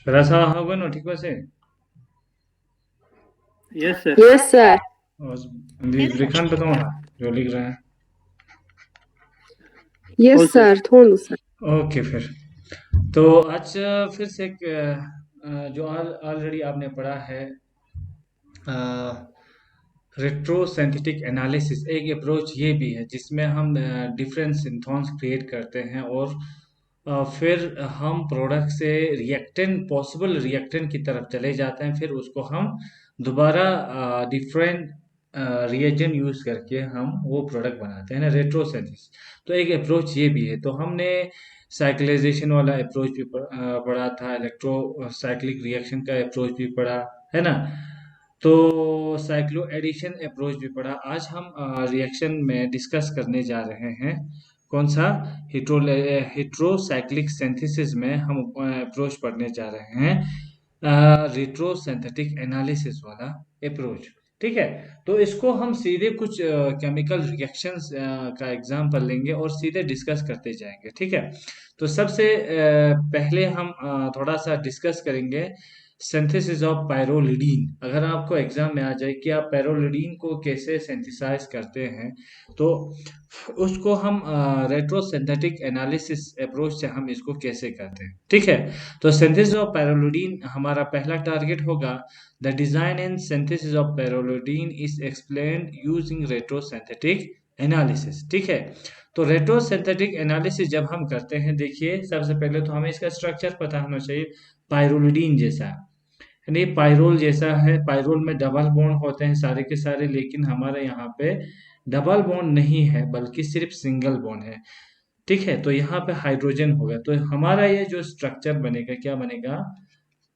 रसा होगा ना ठीक से। Yes sir. Yes sir. और रिखान बताओ ना जो लिख रहे हैं। यस ओ सर। सर, थोड़ा सर। ओके फिर। तो आज फिर से एक जो ऑलरेडी आपने पढ़ा है, रेट्रो सिंथेटिक एनालिसिस एक अप्रोच ये भी है जिसमें हम डिफरेंट सिंथॉन्स क्रिएट करते हैं और फिर हम प्रोडक्ट से रिएक्टेंट पॉसिबल रिएक्टेंट की तरफ चले जाते हैं, फिर उसको हम दोबारा डिफरेंट रिएजेंट यूज करके हम वो प्रोडक्ट बनाते हैं ना, रेट्रोसिंथेसिस। तो एक अप्रोच ये भी है। तो हमने साइक्लिजाशन वाला अप्रोच भी पढ़ा था, इलेक्ट्रो साइक्लिक रिएक्शन का अप्रोच भी पढ़ा है ना। तो साइक्लो एडिशन अप्रोच भी पढ़ा। आज हम रिएक्शन में डिस्कस करने जा रहे हैं कौन सा, हिट्रोसाइक्लिक सिंथेसिस में हम अप्रोच पढ़ने जा रहे हैं रेट्रोसिंथेटिक एनालिसिस वाला अप्रोच। ठीक है। तो इसको हम सीधे कुछ केमिकल रिएक्शंस का एग्जांपल लेंगे और सीधे डिस्कस करते जाएंगे। ठीक है। तो सबसे पहले हम थोड़ा सा डिस्कस करेंगे सिंथेसिस ऑफ पायरोलिडीन। अगर आपको एग्जाम में आ जाए कि आप पायरोलिडीन को कैसे सिंथेसाइज करते हैं, तो उसको हम रेट्रोसिंथेटिक एनालिसिस अप्रोच से हम इसको कैसे करते हैं। ठीक है। तो सिंथेसिस ऑफ पायरोलिडीन हमारा पहला टारगेट होगा। The design and synthesis of pyrrolidine is explained using retrosynthetic analysis. ठीक है। तो रेट्रोसिंथेटिक एनालिसिस जब हम करते हैं, देखिए सबसे पहले तो हमें इसका स्ट्रक्चर पता होना चाहिए। पायरोलिडीन जैसा, यानी पायरोल जैसा है। पायरोल में डबल बॉन्ड होते हैं सारे के सारे, लेकिन हमारे यहाँ पे डबल बॉन्ड नहीं है बल्कि सिर्फ सिंगल बॉन्ड है। ठीक है। तो यहाँ पे हाइड्रोजन होगा, तो हमारा ये जो स्ट्रक्चर बनेगा क्या बनेगा,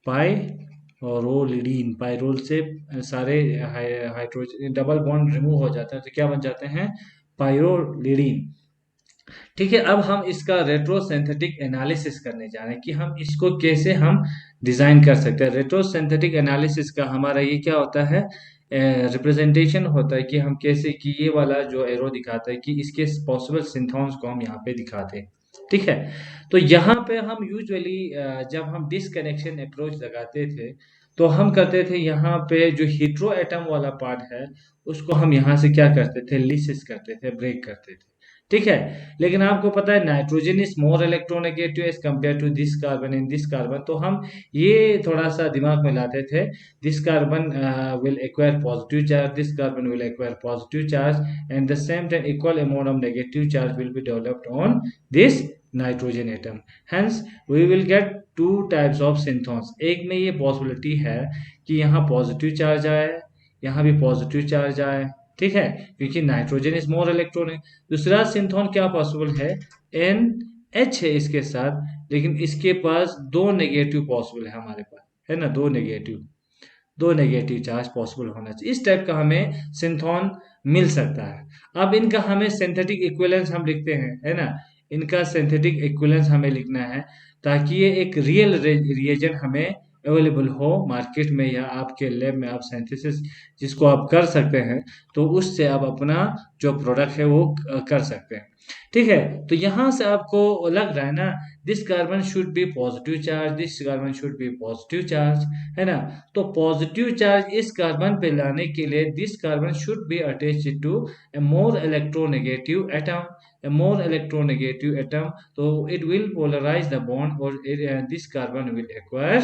पायरोलिडीन। पायरोल से सारे हाइड्रोजन डबल बॉन्ड रिमूव हो जाता है, तो क्या बन जाते हैं, पायरोलिडीन। ठीक है। अब हम इसका रेट्रोसिंथेटिक एनालिसिस करने जा रहे हैं कि हम इसको कैसे हम डिजाइन कर सकते हैं। रेट्रोसिंथेटिक एनालिसिस का हमारा ये क्या होता है, रिप्रेजेंटेशन होता है कि हम कैसे, कि ये वाला जो एरो दिखाता है कि इसके पॉसिबल सिंथॉन्स को हम यहाँ पे दिखाते हैं। ठीक है। तो यहाँ पे हम यूजुअली जब हम डिसकनेक्शन अप्रोच लगाते थे, तो हम करते थे यहाँ पे जो हीट्रो एटम वाला पार्ट है उसको हम यहाँ से क्या करते थे, लिसिस करते थे, ब्रेक करते थे। ठीक है। लेकिन आपको पता है nitrogen is more electronegative as compare to this carbon in this carbon, तो हम ये थोड़ा सा दिमाग में लाते थे। This carbon will acquire positive charge, this carbon will acquire positive charge and the same time equal amount of negative charge will be developed on this nitrogen atom. Hence we will get two types of synthons. एक में ये possibility है कि यहाँ positive charge आए, यहाँ भी positive charge आए। ठीक है, क्योंकि नाइट्रोजन इज मोर इलेक्ट्रॉन है। दूसरा सिंथॉन क्या पॉसिबल है, एन एच है इसके साथ, लेकिन इसके पास दो नेगेटिव पॉसिबल है हमारे पास, है ना, दो नेगेटिव चार्ज पॉसिबल होना चाहिए। इस टाइप का हमें सिंथॉन मिल सकता है। अब इनका हमें सिंथेटिक इक्विवेलेंस हम लिखते हैं, है ना। इनका सिंथेटिक इक्विवेलेंस हमें लिखना है ताकि ये एक रियल रिएजेंट हमें अवेलेबल हो मार्केट में या आपके लैब में आप सिंथेसिस जिसको आप कर सकते हैं, तो उससे आप अपना जो प्रोडक्ट है वो कर सकते हैं। ठीक है। तो यहाँ से आपको लग रहा है ना, this carbon should B positive charge, this carbon should B positive charge, है ना। तो पॉजिटिव चार्ज इस कार्बन पे लाने के लिए this carbon should be attached to a more electronegative atom, a more electronegative atom, so it will polarize the bond or this carbon will acquire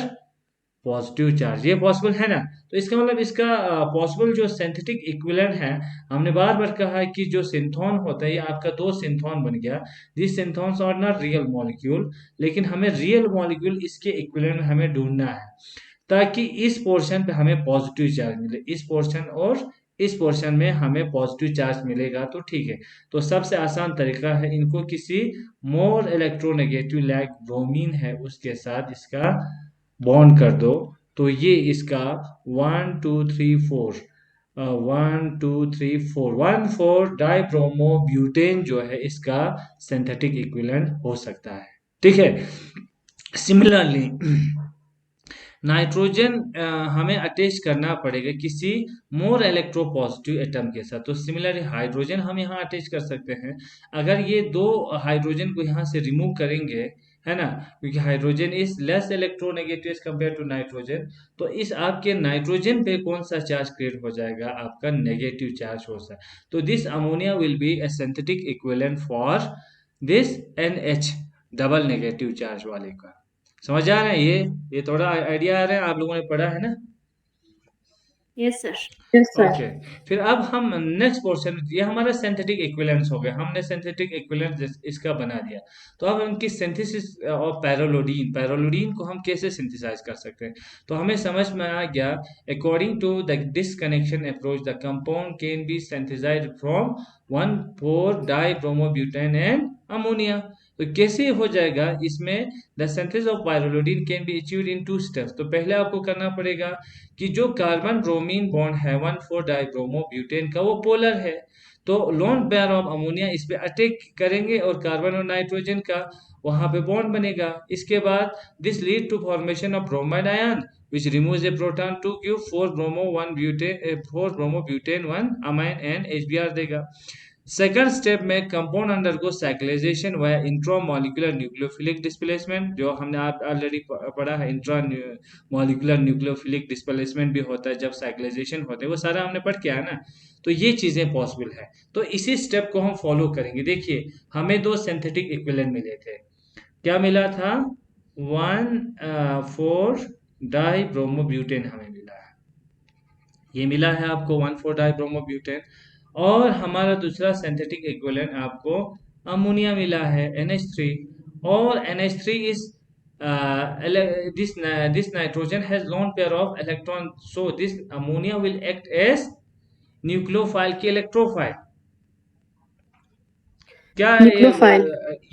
positive charge. ये possible है ना। तो इसका मतलब इसका पॉसिबल जो सिंथेटिक इक्विवेलेंट है, हमने बार बार कहा है कि जो सिंथॉन होता है ये आपका दो सिंथॉन बन गया। This synthons are not real molecule, लेकिन हमें रियल मॉलिक्यूल इसके इक्विवेलेंट में हमें ढूंढना है ताकि इस पोर्शन पे हमें पॉजिटिव चार्ज मिले, इस पोर्शन और इस पोर्शन में हमें पॉजिटिव चार्ज मिलेगा तो ठीक है। तो सबसे आसान तरीका है इनको किसी मोर इलेक्ट्रोनेगेटिव लाइक ब्रोमीन है उसके साथ इसका बॉन्ड कर दो। तो ये इसका 1 2 3 4 1 2 3 4 1 4 डाइब्रोमो ब्यूटेन जो है इसका सिंथेटिक इक्विवेलेंट हो सकता है। ठीक है। सिमिलरली नाइट्रोजन हमें अटैच करना पड़ेगा किसी मोर इलेक्ट्रोपॉजिटिव एटम के साथ। तो सिमिलरली हाइड्रोजन हम यहाँ अटैच कर सकते हैं। अगर ये दो हाइड्रोजन को यहाँ से रिमूव करेंगे, है ना, क्योंकि hydrogen is less electronegative as compare to nitrogen. तो इस आपके नाइट्रोजन पे कौन सा चार्ज क्रिएट हो जाएगा, आपका नेगेटिव चार्ज हो सा। तो this ammonia will be A synthetic equivalent for this NH, double negative charge वाले का। समझ आ रहा है ये थोड़ा आइडिया आ रहा है, आप लोगों ने पढ़ा है ना। Yes sir. Yes sir. Okay, फिर अब हम नेक्स्ट पोर्शन, ये हमारा सिंथेटिक इक्विवेलेंस हो गया, हमने सिंथेटिक इक्विवेलेंस इसका बना दिया। तो अब हम इनकी सिंथेसिस ऑफ पैरालोडीन, पैरालोडीन को हम कैसे सिंथेसाइज कर सकते हैं। तो हमें समझ में आ गया, according to the disconnection approach the compound can be synthesized from 1,4-डाइब्रोमोब्यूटेन एंड अमोनिया। तो कैसे हो जाएगा इसमें, the synthesis of pyrrolidine can be achieved in 2 steps. तो पहले आपको करना पड़ेगा कि जो कार्बन ब्रोमीन बॉन्ड है 1,4-डाइब्रोमो ब्यूटेन का, वो पोलर है। तो लोन पेयर ऑफ अमोनिया इस पे अटैक करेंगे और कार्बन और नाइट्रोजन का वहां पे बॉन्ड बनेगा। इसके बाद this lead to formation of bromide ion which removes a proton to give 4-bromo-1-butane 1 amine and HBr देगा। सेकंड स्टेप में कंपाउंड अंडरगो साइक्लाइजेशन व इंट्रामोलिकुलर न्यूक्लियोफिलिक डिस्प्लेसमेंट, जो हमने आप ऑलरेडी पढ़ा है, इंट्रा मॉलिकुलर न्यूक्लियोफिलिक डिस्प्लेसमेंट भी होता है जब साइक्लाइजेशन होते हैं, वो सारा हमने पढ़ के आया ना। तो ये चीजें पॉसिबल है, तो इसी स्टेप को हम फॉलो करेंगे। देखिए हमें दो सिंथेटिक इक्विवेलेंट मिले थे, क्या मिला था, 1,4-डाइब्रोमोब्यूटेन हमें मिला है, ये मिला है आपको 1,4-डाइब्रोमोब्यूटेन। और हमारा दूसरा सिंथेटिक इक्विवेलेंट आपको अमोनिया मिला है NH3। और NH3 is this nitrogen has lone pair of electron, so this ammonia will act as nucleophile की इलेक्ट्रोफाइल। क्या न्यूक्लियोफाइल।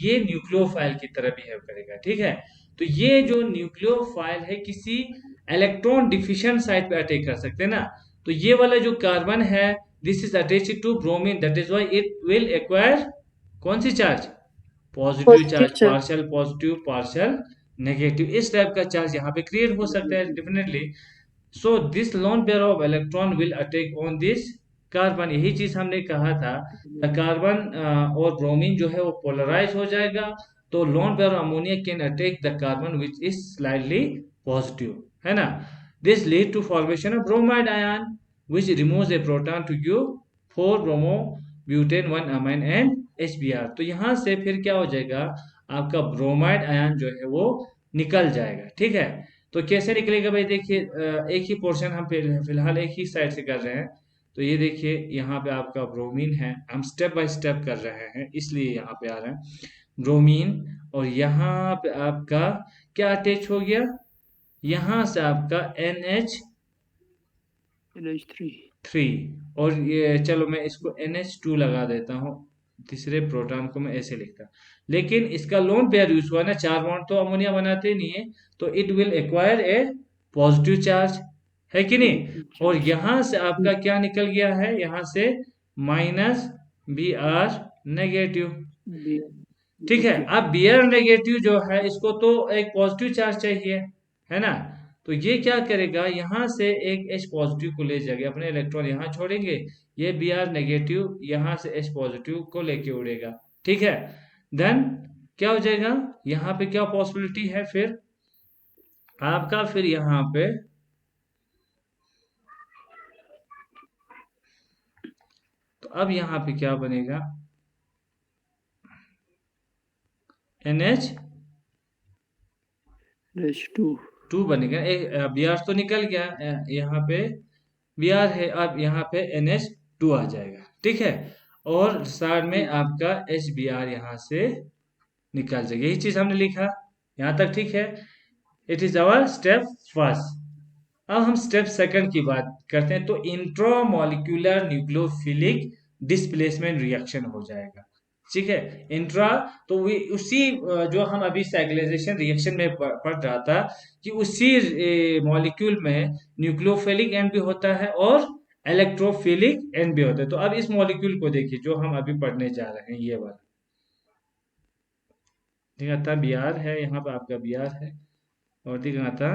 ये न्यूक्लियोफाइल की तरह बिहेव करेगा, ठीक है। तो ये जो न्यूक्लियोफाइल है किसी इलेक्ट्रॉन डिफिशिएंट साइट पे अटैक कर सकते हैं ना। तो ये वाला जो कार्बन है, this is attached to bromine, that is why it will acquire कौन सी charge, positive positive charge, charge. Partial positive partial negative, इस टाइप का चार्ज यहाँ पे क्रिएट हो सकता है definitely. So this lone pair of electron will attack on this carbon, यही चीज हमने कहा था, कार्बन और ब्रोमीन जो है वो पोलराइज हो जाएगा। तो lone pair of ammonia can attack the carbon which is slightly positive, है ना। this lead to formation of bromide ion which removes a proton to give 4-bromo-butane 1 amine and HBr। तो यहाँ से फिर क्या हो जाएगा, आपका ब्रोमाइड आयन जो है वो निकल जाएगा, ठीक है। तो कैसे निकलेगा भाई, देखिए एक ही पोर्शन हम फिलहाल एक ही साइड से कर रहे हैं। तो ये देखिए यहाँ पे आपका ब्रोमीन है, हम स्टेप बाय स्टेप कर रहे हैं इसलिए यहाँ पे आ रहा है ब्रोमीन। और यहाँ पे आपका क्या अटैच हो गया, यहाँ से आपका NH3। और ये चलो मैं इसको NH2 लगा देता हूँ, तीसरे प्रोटॉन को मैं ऐसे लिखता, लेकिन इसका लोन पेयर यूज हुआ ना, 4 बॉन्ड तो अमोनिया बनाते नहीं है, तो it will acquire a positive charge, है कि नहीं। और यहां से आपका क्या निकल गया है, यहां से -Br नेगेटिव, ठीक है। अब Br नेगेटिव जो है इसको तो एक पॉजिटिव चार्ज चाहिए, है ना। तो ये क्या करेगा, यहां से एक H पॉजिटिव को ले जाएगा, अपने इलेक्ट्रॉन यहां छोड़ेंगे, ये Br नेगेटिव यहां से H पॉजिटिव को लेके उड़ेगा, ठीक है। देन क्या हो जाएगा, यहाँ पे क्या पॉसिबिलिटी है फिर आपका, फिर यहाँ पे तो अब यहाँ पे क्या बनेगा, NH2 बनेगा। Br तो निकल गया, यहाँ पे Br है, अब यहाँ पे NH2 आ जाएगा, ठीक है। और साथ में आपका HBr यहाँ से निकल जाएगा, यही चीज हमने लिखा, यहाँ तक ठीक है। It is our step first. अब हम स्टेप सेकंड की बात करते हैं, तो इंट्रामोलिकुलर न्यूक्लियोफिलिक डिस्प्लेसमेंट रिएक्शन हो जाएगा, ठीक है। इंट्रा, तो वे उसी जो हम अभी साइक्लाइजेशन रिएक्शन में पढ़ रहा था, कि उसी मॉलिक्यूल में न्यूक्लियोफिलिक एंड भी होता है और इलेक्ट्रोफिलिक एंड भी होता है। तो अब इस मॉलिक्यूल को देखिए जो हम अभी पढ़ने जा रहे हैं, ये वाला दिखाता Br है, यहाँ पे आपका Br है, और दिखाता,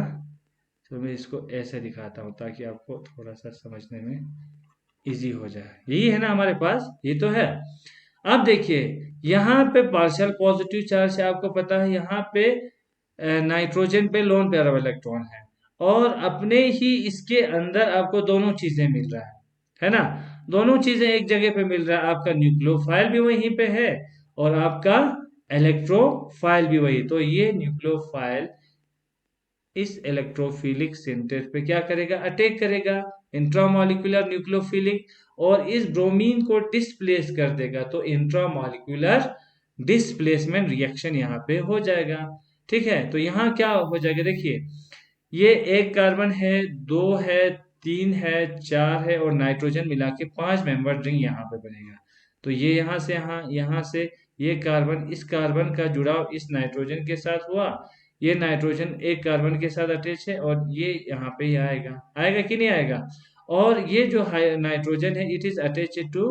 तो मैं इसको ऐसे दिखाता हूँ ताकि आपको थोड़ा सा समझने में इजी हो जाए। यही है ना हमारे पास, ये तो है। अब देखिए यहाँ पे पार्शियल पॉजिटिव चार्ज है, आपको पता है यहाँ पे नाइट्रोजन पे लोन पेयर ऑफ इलेक्ट्रॉन है, और अपने ही इसके अंदर आपको दोनों चीजें मिल रहा है ना। दोनों चीजें एक जगह पे मिल रहा है, आपका न्यूक्लियोफाइल भी वहीं पे है और आपका इलेक्ट्रोफाइल भी वही। तो ये न्यूक्लियोफाइल इस इलेक्ट्रोफिलिक सेंटर पे क्या करेगा, अटैक करेगा, इंट्रामॉलिक्यूलर न्यूक्लियोफिलिक, और इस ब्रोमीन को डिस्प्लेस कर देगा। तो इंट्रामॉलिक्यूलर डिस्प्लेसमेंट रिएक्शन यहाँ पे हो जाएगा। ठीक है, तो यहाँ क्या हो जाएगा, देखिए ये एक कार्बन है, दो है, तीन है, चार है, और नाइट्रोजन मिला के 5 मेंबर रिंग यहाँ पे बनेगा। तो ये यहाँ से ये कार्बन, इस कार्बन का जुड़ाव इस नाइट्रोजन के साथ हुआ, ये नाइट्रोजन एक कार्बन के साथ अटैच है, और ये यहाँ पे ही आएगा, आएगा कि नहीं आएगा। और ये जो नाइट्रोजन है, it is attach to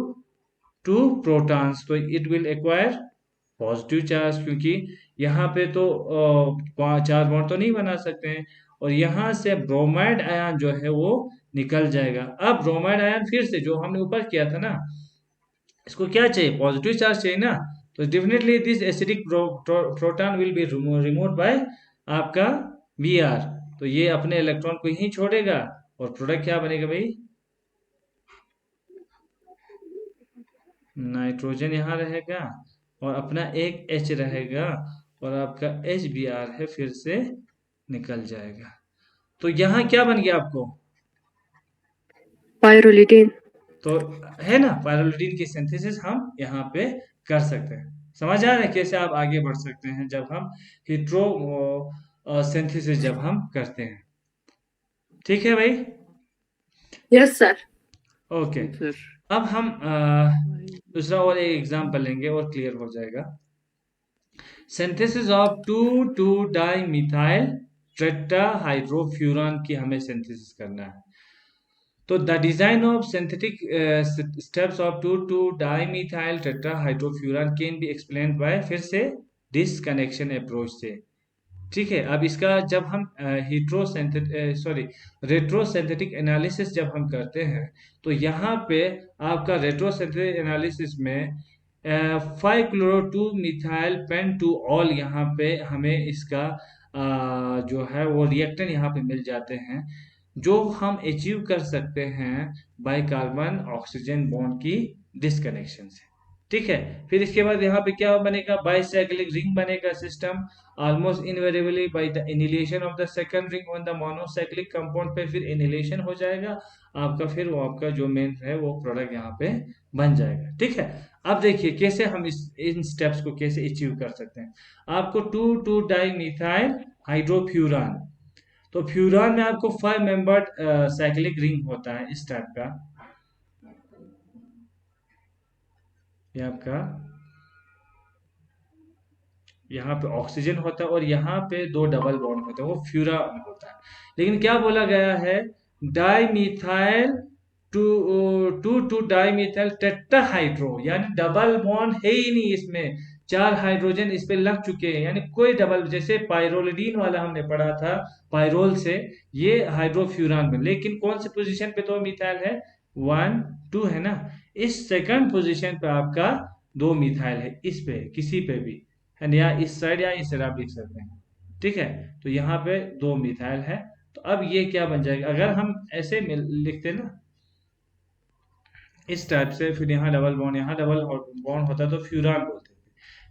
two protons, तो it will acquire positive charge, क्योंकि यहाँ पे तो 4 बॉन्ड तो नहीं बना सकते हैं, और यहाँ से ब्रोमाइड आयन जो है वो निकल जाएगा। अब ब्रोमाइड आयन फिर से जो हमने ऊपर किया था ना, इसको क्या चाहिए, पॉजिटिव चार्ज चाहिए ना। तो definitely this acidic proton will be removed by आपका Br। तो ये अपने इलेक्ट्रॉन को यहीं छोड़ेगा, और प्रोडक्ट क्या बनेगा भाई, नाइट्रोजन यहाँ रहेगा, और अपना एक H रहेगा, और आपका HBr है फिर से निकल जाएगा। तो यहाँ क्या बन गया आपको, Pyrrolidine. तो है ना, पायरोलिडिन की सिंथेसिस हम यहाँ पे कर सकते हैं। समझ आ रहा है कैसे आप आगे बढ़ सकते हैं जब हम हिट्रो सिंथेसिस जब हम करते हैं। ठीक है भाई, Yes, sir. ओके। सर अब हम दूसरा और एक एग्जांपल लेंगे और क्लियर हो जाएगा। Synthesis of 2 di methyl tetrahydrofuran की हमें सिंथेसिस करना है। तो the design of synthetic steps of 2 dimethyl tetrahydrofuran can be explained by, फिर से डिसकनेक्शन अप्रोच से। ठीक है, अब इसका जब हम रेट्रोसिंथेटिक एनालिसिस जब हम करते हैं, तो यहाँ पे आपका रेट्रोसिंथेटिक एनालिसिस में 5-chloro-2 methyl pain to all, यहाँ पे हमें इसका जो है वो रिएक्टेंट यहाँ पे मिल जाते हैं, जो हम अचीव कर सकते हैं बाय कार्बन ऑक्सीजन बॉन्ड की डिस्कनेक्शन से। ठीक है, फिर इसके बाद यहाँ पे क्या बनेगा, बाइसाइक्लिक रिंग बनेगा system, almost invariably by the annihilation of the second ring on the monocyclic compound पे फिर एनिलेशन हो जाएगा आपका, फिर वो आपका जो मेन है वो प्रोडक्ट यहाँ पे बन जाएगा। ठीक है, अब देखिए कैसे हम इन स्टेप्स को कैसे अचीव कर सकते हैं। आपको 2 डाई मिथाइल हाइड्रोफ्यूरान, तो फ्यूरान में आपको 5 मेंबर्ड साइक्लिक रिंग होता है इस टाइप का, ये आपका यहाँ पे ऑक्सीजन होता है, और यहाँ पे 2 डबल बॉन्ड होता है, वो फ्यूरा में होता है। लेकिन क्या बोला गया है, डाईमिथाइल टू डाईमिथाइल टेट्राहाइड्रो, यानी डबल बॉन्ड है ही नहीं इसमें, 4 हाइड्रोजन इस पे लग चुके हैं, यानी कोई डबल, जैसे पायरोलिडीन वाला हमने पढ़ा था पायरोल से, ये हाइड्रोफ्यूरान में, लेकिन कौन से पोजीशन पे 2 मिथाइल है, 1 2 है ना। इस सेकंड पोजीशन पे आपका 2 मिथाइल है, इस पे किसी पे भी है, या इस साइड या इस साइड आप लिख सकते हैं। ठीक है, तो यहाँ पे 2 मिथाइल है। तो अब ये क्या बन जाएगा, अगर हम ऐसे लिखते ना इस टाइप से, फिर यहाँ डबल बॉन्ड, यहाँ डबल बॉन्ड होता तो फ्यूरान बोलते थे,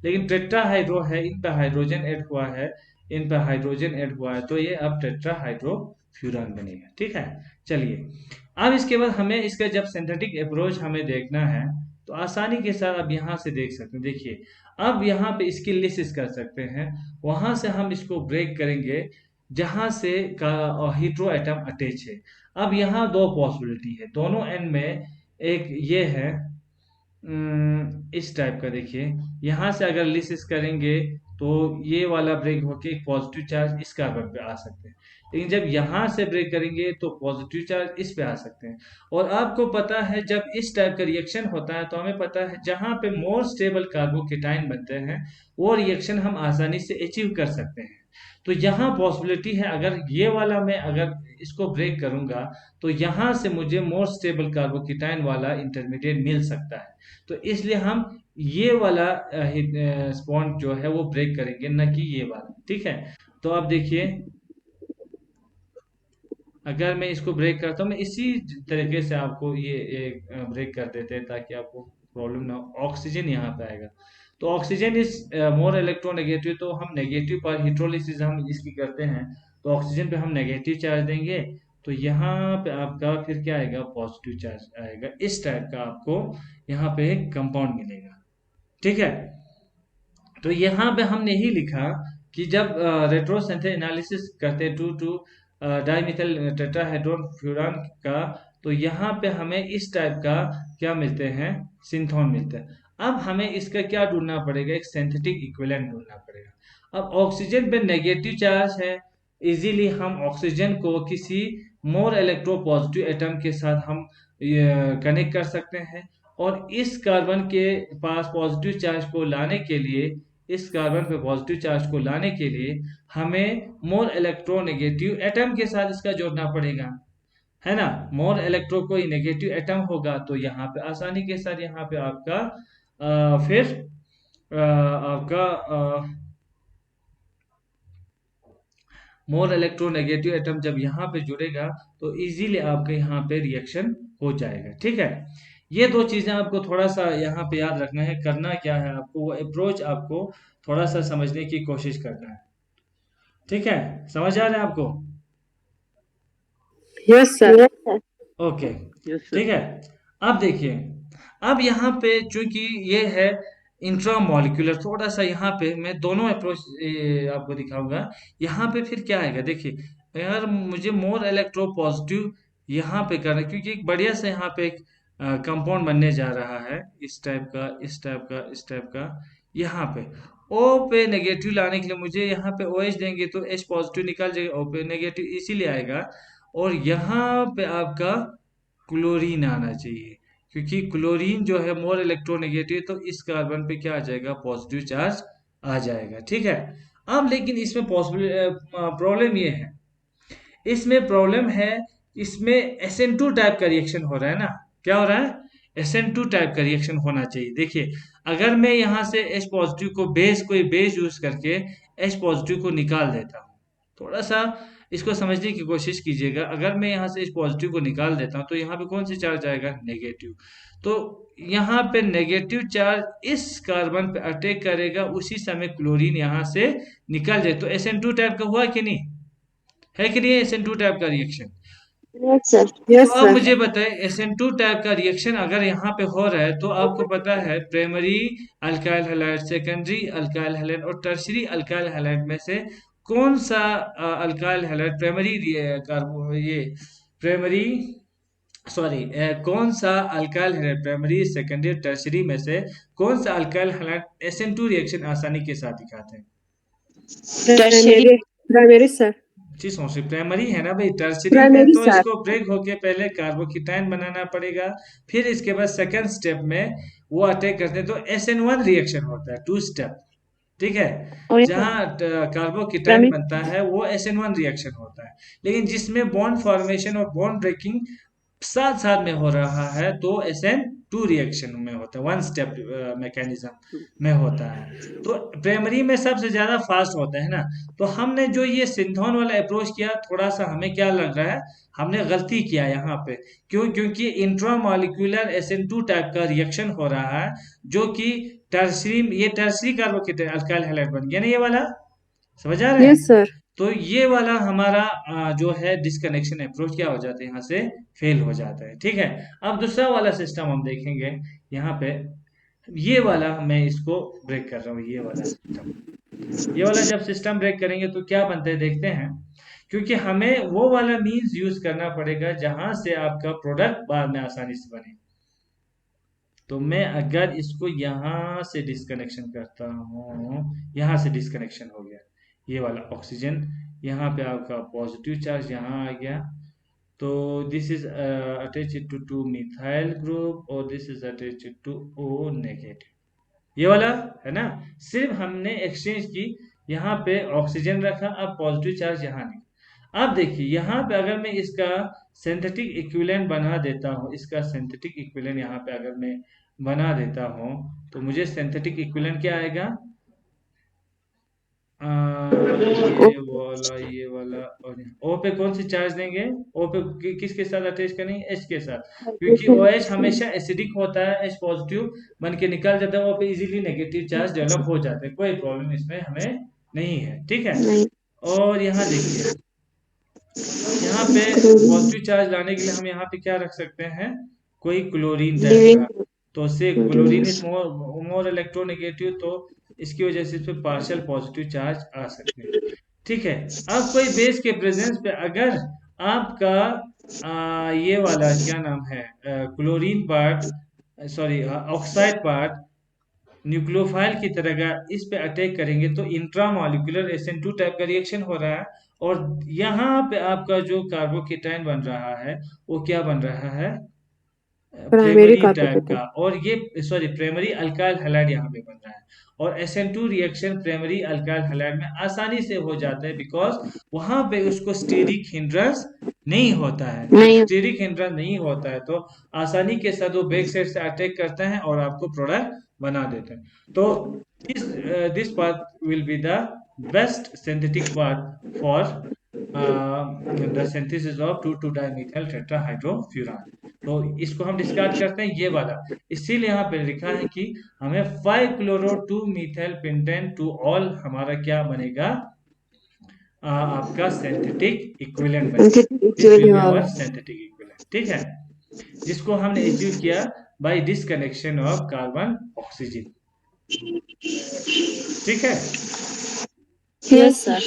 लेकिन टेट्राहाइड्रो है, इन पे हाइड्रोजन ऐड हुआ है, इन पे हाइड्रोजन ऐड हुआ है, तो ये अब टेट्राहाइड्रोफ्यूरान बनेगा। ठीक है, चलिए अब इसके बाद हमें इसका जब सिंथेटिक अप्रोच हमें देखना है, तो आसानी के साथ अब यहाँ से देख सकते हैं। देखिए अब यहाँ पे इसकी लिसिस कर सकते हैं, वहां से हम इसको ब्रेक करेंगे जहां से का हीट्रो एटम अटैच है। अब यहाँ 2 पॉसिबिलिटी है, दोनों एंड में एक ये है इस टाइप का, देखिए यहाँ से अगर लिसिस करेंगे तो ये वाला ब्रेक होके एक पॉजिटिव चार्ज इस कार्बन पे आ सकते हैं, लेकिन जब यहाँ से ब्रेक करेंगे तो पॉजिटिव चार्ज इस पे आ सकते हैं। और आपको पता है जब इस टाइप का रिएक्शन होता है, तो हमें पता है जहाँ पे मोर स्टेबल कार्बोकेटाइन बनते हैं वो रिएक्शन हम आसानी से अचीव कर सकते हैं। तो यहाँ पॉसिबिलिटी है, अगर ये वाला मैं अगर इसको ब्रेक करूंगा तो यहाँ से मुझे मोर स्टेबल कार्बोकेटाइन वाला इंटरमीडिएट मिल सकता है। तो इसलिए हम ये वाला स्पॉन्ज जो है वो ब्रेक करेंगे, न कि ये वाला। ठीक है, तो अब देखिए, अगर मैं इसको ब्रेक करता हूँ, मैं इसी तरीके से आपको ये ब्रेक कर देते हैं ताकि आपको प्रॉब्लम ना हो। ऑक्सीजन यहाँ पे आएगा, तो ऑक्सीजन इज मोर इलेक्ट्रोनेगेटिव, तो हम नेगेटिव पर हाइड्रोलिसिस हम इसकी करते हैं, तो ऑक्सीजन पे हम नेगेटिव चार्ज देंगे, तो यहाँ पे आपका फिर क्या आएगा, पॉजिटिव चार्ज आएगा। इस टाइप का आपको यहाँ पे एक कंपाउंड मिलेगा। ठीक है, तो यहाँ पे हमने ही लिखा कि जब रेट्रोसेंथेसिस एनालिसिस करते हैं टू टू डाइमिथाइल टेट्राहाइड्रोफ्यूरान का, तो यहाँ पे हमें इस टाइप का क्या मिलते हैं, सिंथोन मिलते हैं। अब हमें इसका क्या ढूंढना पड़ेगा, एक सिंथेटिक इक्विवेलेंट ढूंढना पड़ेगा। अब ऑक्सीजन पे नेगेटिव चार्ज है, इजीली हम ऑक्सीजन को किसी मोर इलेक्ट्रोपॉजिटिव एटम के साथ हम कनेक्ट कर सकते हैं, और इस कार्बन के पास पॉजिटिव चार्ज को लाने के लिए, इस कार्बन पे पॉजिटिव चार्ज को लाने के लिए हमें मोर इलेक्ट्रोनेगेटिव एटम के साथ इसका जोड़ना पड़ेगा, है ना। मोर इलेक्ट्रो कोई नेगेटिव एटम होगा तो यहाँ पे आसानी के साथ यहाँ पे आपका फिर आपका मोर इलेक्ट्रोनेगेटिव एटम जब यहाँ पे जुड़ेगा तो इजीली आपके यहाँ पे रिएक्शन हो जाएगा। ठीक है, ये दो चीजें आपको थोड़ा सा यहाँ पे याद रखना है। करना क्या है आपको, वो अप्रोच आपको थोड़ा सा समझने की कोशिश करना है। ठीक है, समझ आ रहा है आपको? Yes, sir. Okay, Yes, sir. ठीक है। अब देखिए, अब यहाँ पे चूंकि ये है इंट्रामॉलिक्यूलर, थोड़ा सा यहाँ पे मैं दोनों अप्रोच आपको दिखाऊंगा। यहाँ पे फिर क्या आएगा, देखिए अगर मुझे मोर इलेक्ट्रो पॉजिटिव यहाँ पे करना है, क्योंकि एक बढ़िया से यहाँ पे एक कंपाउंड बनने जा रहा है, इस टाइप का, इस टाइप का, इस टाइप का। यहाँ पे O पे नेगेटिव लाने के लिए मुझे यहाँ पे OH देंगे तो H पॉजिटिव निकल जाएगा, O पे नेगेटिव इसीलिए आएगा। और यहाँ पे आपका क्लोरीन आना चाहिए, क्योंकि क्लोरीन जो है मोर इलेक्ट्रोनेगेटिव, तो इस कार्बन पे क्या आ जाएगा, पॉजिटिव चार्ज आ जाएगा। ठीक है, अब लेकिन इसमें पॉसिबल प्रॉब्लम ये है, इसमें प्रॉब्लम है, इसमें SN2 टाइप का रिएक्शन हो रहा है ना। क्या हो रहा है, SN2 टाइप का रिएक्शन होना चाहिए। देखिए, अगर मैं यहाँ से H पॉजिटिव को बेस, कोई बेस यूज करके H पॉजिटिव को निकाल देता हूँ, थोड़ा सा इसको समझने की कोशिश कीजिएगा। अगर मैं यहाँ से H पॉजिटिव को निकाल देता हूँ तो यहाँ पे कौन सी चार्ज आएगा, नेगेटिव। तो यहाँ पे नेगेटिव चार्ज इस कार्बन पे अटैक करेगा, उसी समय क्लोरीन यहाँ से निकल जाए, तो SN2 टाइप का हुआ कि नहीं, है कि नहीं SN2 टाइप का रिएक्शन। Yes, sir. तो Yes, अब sir. मुझे बताएं, SN2 टाइप का रिएक्शन अगर यहाँ पे हो रहा है, तो आपको पता है primary alkyl halide, secondary alkyl halide और टर्शरी अल्काइल हैलाइड में से कौन सा अल्काइल हैलाइड प्राइमरी कार्बो ये प्राइमरी सॉरी कौन सा alkyl halide primary, secondary, tertiary में से कौन सा अल्काइल हैलाइड SN2 रिएक्शन आसानी के साथ दिखाते हैं? Primary. Primary, sir. जी सोच प्राइमरी है ना भाई, टर्सरी में Primary, तो sir. इसको ब्रेक होके पहले कार्बोकेटाइन बनाना पड़ेगा, फिर इसके बाद सेकंड स्टेप में वो अटैक करते हैं तो SN1 रिएक्शन होता है, टू स्टेप। ठीक है, Oh, yes, sir. जहाँ कार्बोकेटाइन Primary. बनता है वो SN1 रिएक्शन होता है, लेकिन जिसमें बॉन्ड फॉर्मेशन और बॉन्ड ब्रेकिंग साथ साथ में हो रहा है तो SN2 रिएक्शन में होता है, वन स्टेप मैकेनिज्म में होता है। तो प्राइमरी में सबसे ज्यादा फास्ट होता है ना। तो हमने जो ये सिंथोन वाला अप्रोच किया, थोड़ा सा हमें क्या लग रहा है, हमने गलती किया यहाँ पे। क्यों, क्योंकि इंट्रामॉलिक्यूलर SN2 टाइप का रिएक्शन हो रहा है, जो कि टर्सरी, ये टर्सरी कार्बोकेटाइन अल्काइल हैलाइड बन गया ना ये वाला, समझ आ रहा है। Yes, sir. तो ये वाला हमारा जो है डिस्कनेक्शन अप्रोच क्या हो जाता है, यहाँ से फेल हो जाता है। ठीक है, अब दूसरा वाला सिस्टम हम देखेंगे यहाँ पे। ये वाला मैं इसको ब्रेक कर रहा हूँ, ये वाला सिस्टम, ये वाला जब सिस्टम ब्रेक करेंगे तो क्या बनता है देखते हैं, क्योंकि हमें वो वाला मीन्स यूज करना पड़ेगा जहां से आपका प्रोडक्ट बाद में आसानी से बने। तो मैं अगर इसको यहाँ से डिस्कनेक्शन करता हूँ, यहाँ से डिस्कनेक्शन हो गया, ये वाला ऑक्सीजन, यहाँ पे आपका पॉजिटिव चार्ज यहाँ आ गया, तो this is attached to two methyl group और this is attached to O negative, ये वाला है ना। सिर्फ हमने एक्सचेंज की, यहाँ पे ऑक्सीजन रखा, अब पॉजिटिव चार्ज यहाँ नहीं। अब देखिए यहाँ पे अगर मैं इसका सिंथेटिक इक्विवेलेंट बना देता हूँ, इसका सिंथेटिक इक्विवेलेंट यहाँ पे अगर मैं बना देता हूँ तो मुझे सिंथेटिक इक्विवेलेंट क्या आएगा? ये वाला और ओ पे कौन सी चार्ज देंगे? ओ पे किसके साथ अटैच करेंगे? एच के साथ, क्योंकि ओ एच हमेशा एसिडिक होता है, एच पॉजिटिव बन के निकल जाता है, ओ पे इजीली नेगेटिव चार्ज डेवलप हो जाते हैं, कोई प्रॉब्लम इसमें हमें नहीं है, ठीक है। नहीं। और यहाँ देखिए, यहाँ पे पॉजिटिव चार्ज लाने के लिए हम यहाँ पे क्या रख सकते हैं? कोई क्लोरीन टाइप का, लिविंग तो उससे chlorine is more more electronegative, तो इसकी वजह से इस पे पार्शियल पॉजिटिव चार्ज आ सकते हैं, ठीक है। अब कोई बेस के प्रेजेंस पे अगर आपका ये वाला क्या नाम है, chlorine part, sorry oxide part nucleophile की तरह का इस पे अटैक करेंगे तो इंट्रामॉलिक्यूलर SN2 टाइप का रिएक्शन हो रहा है, और यहाँ पे आपका जो कार्बोकेटाइन बन रहा है वो क्या बन रहा है? Primary primary type carbocation. का, और ये सॉरी प्राइमरी अल्काइल हैलाइड यहाँ पे बन रहा है, और SN2 reaction primary alkyl halide में आसानी से हो जाता है, बिकॉज वहां पे उसको स्टीरिक हिंड्रेंस नहीं होता है। जब नहीं। स्टीरिक हिंड्रेंस नहीं होता है तो आसानी के साथ वो बैक साइड से अटैक करता है और आपको प्रोडक्ट बना देते हैं। तो this part will be the best synthetic part for the synthesis of 2,2-डाइमिथाइल टेट्राहाइड्रोफ्यूरान। तो इसको हम डिस्कार्ड करते हैं, ये वाला। इसीलिए यहाँ पे लिखा है कि हमें 5 chloro 2 methyl pentane two ol हमारा क्या बनेगा? आपका सिंथेटिक इक्विवेलेंट बनेगा। This will be our synthetic equivalent, ठीक है, जिसको हमने अचीव किया by disconnection of carbon oxygen, ठीक है। Yes sir.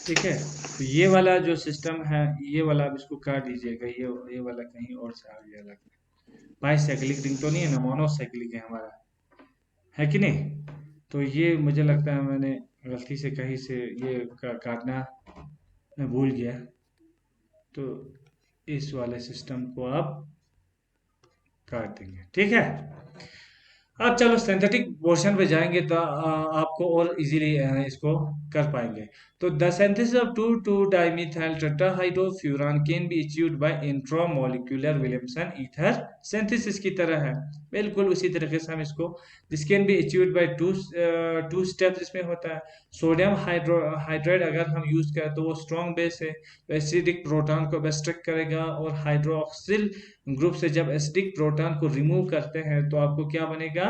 ठीक है, तो ये वाला जो सिस्टम है, ये वाला आप इसको काट दीजिएगा, ये वाला कहीं और से आ गया लगता है। बाईसाइक्लिक रिंग तो नहीं है ना, मोनोसाइक्लिक है हमारा, है कि नहीं? तो ये मुझे लगता है मैंने गलती से कहीं से ये काटना मैं भूल गया, तो इस वाले सिस्टम को आप काट देंगे, ठीक है। अब चलो सिंथेटिक पोर्शन पे जाएंगे तो आपको और इजीली इसको कर पाएंगे। तो द सिंथेसिस ऑफ 2,2-डाइमिथाइल tetrahydrofuran can be achieved by intramolecular Williamson ether synthesis की तरह है, बिल्कुल उसी तरीके से हम इसको, this can be achieved by two steps इसमें होता है। सोडियम हाइड्राइड अगर हम यूज करें तो वो स्ट्रॉन्ग बेस है, तो एसिडिक प्रोटॉन को डिस्ट्रक्ट करेगा, और हाइड्रोक्सिल ग्रुप से जब एसिडिक प्रोटॉन को रिमूव करते हैं तो आपको क्या बनेगा?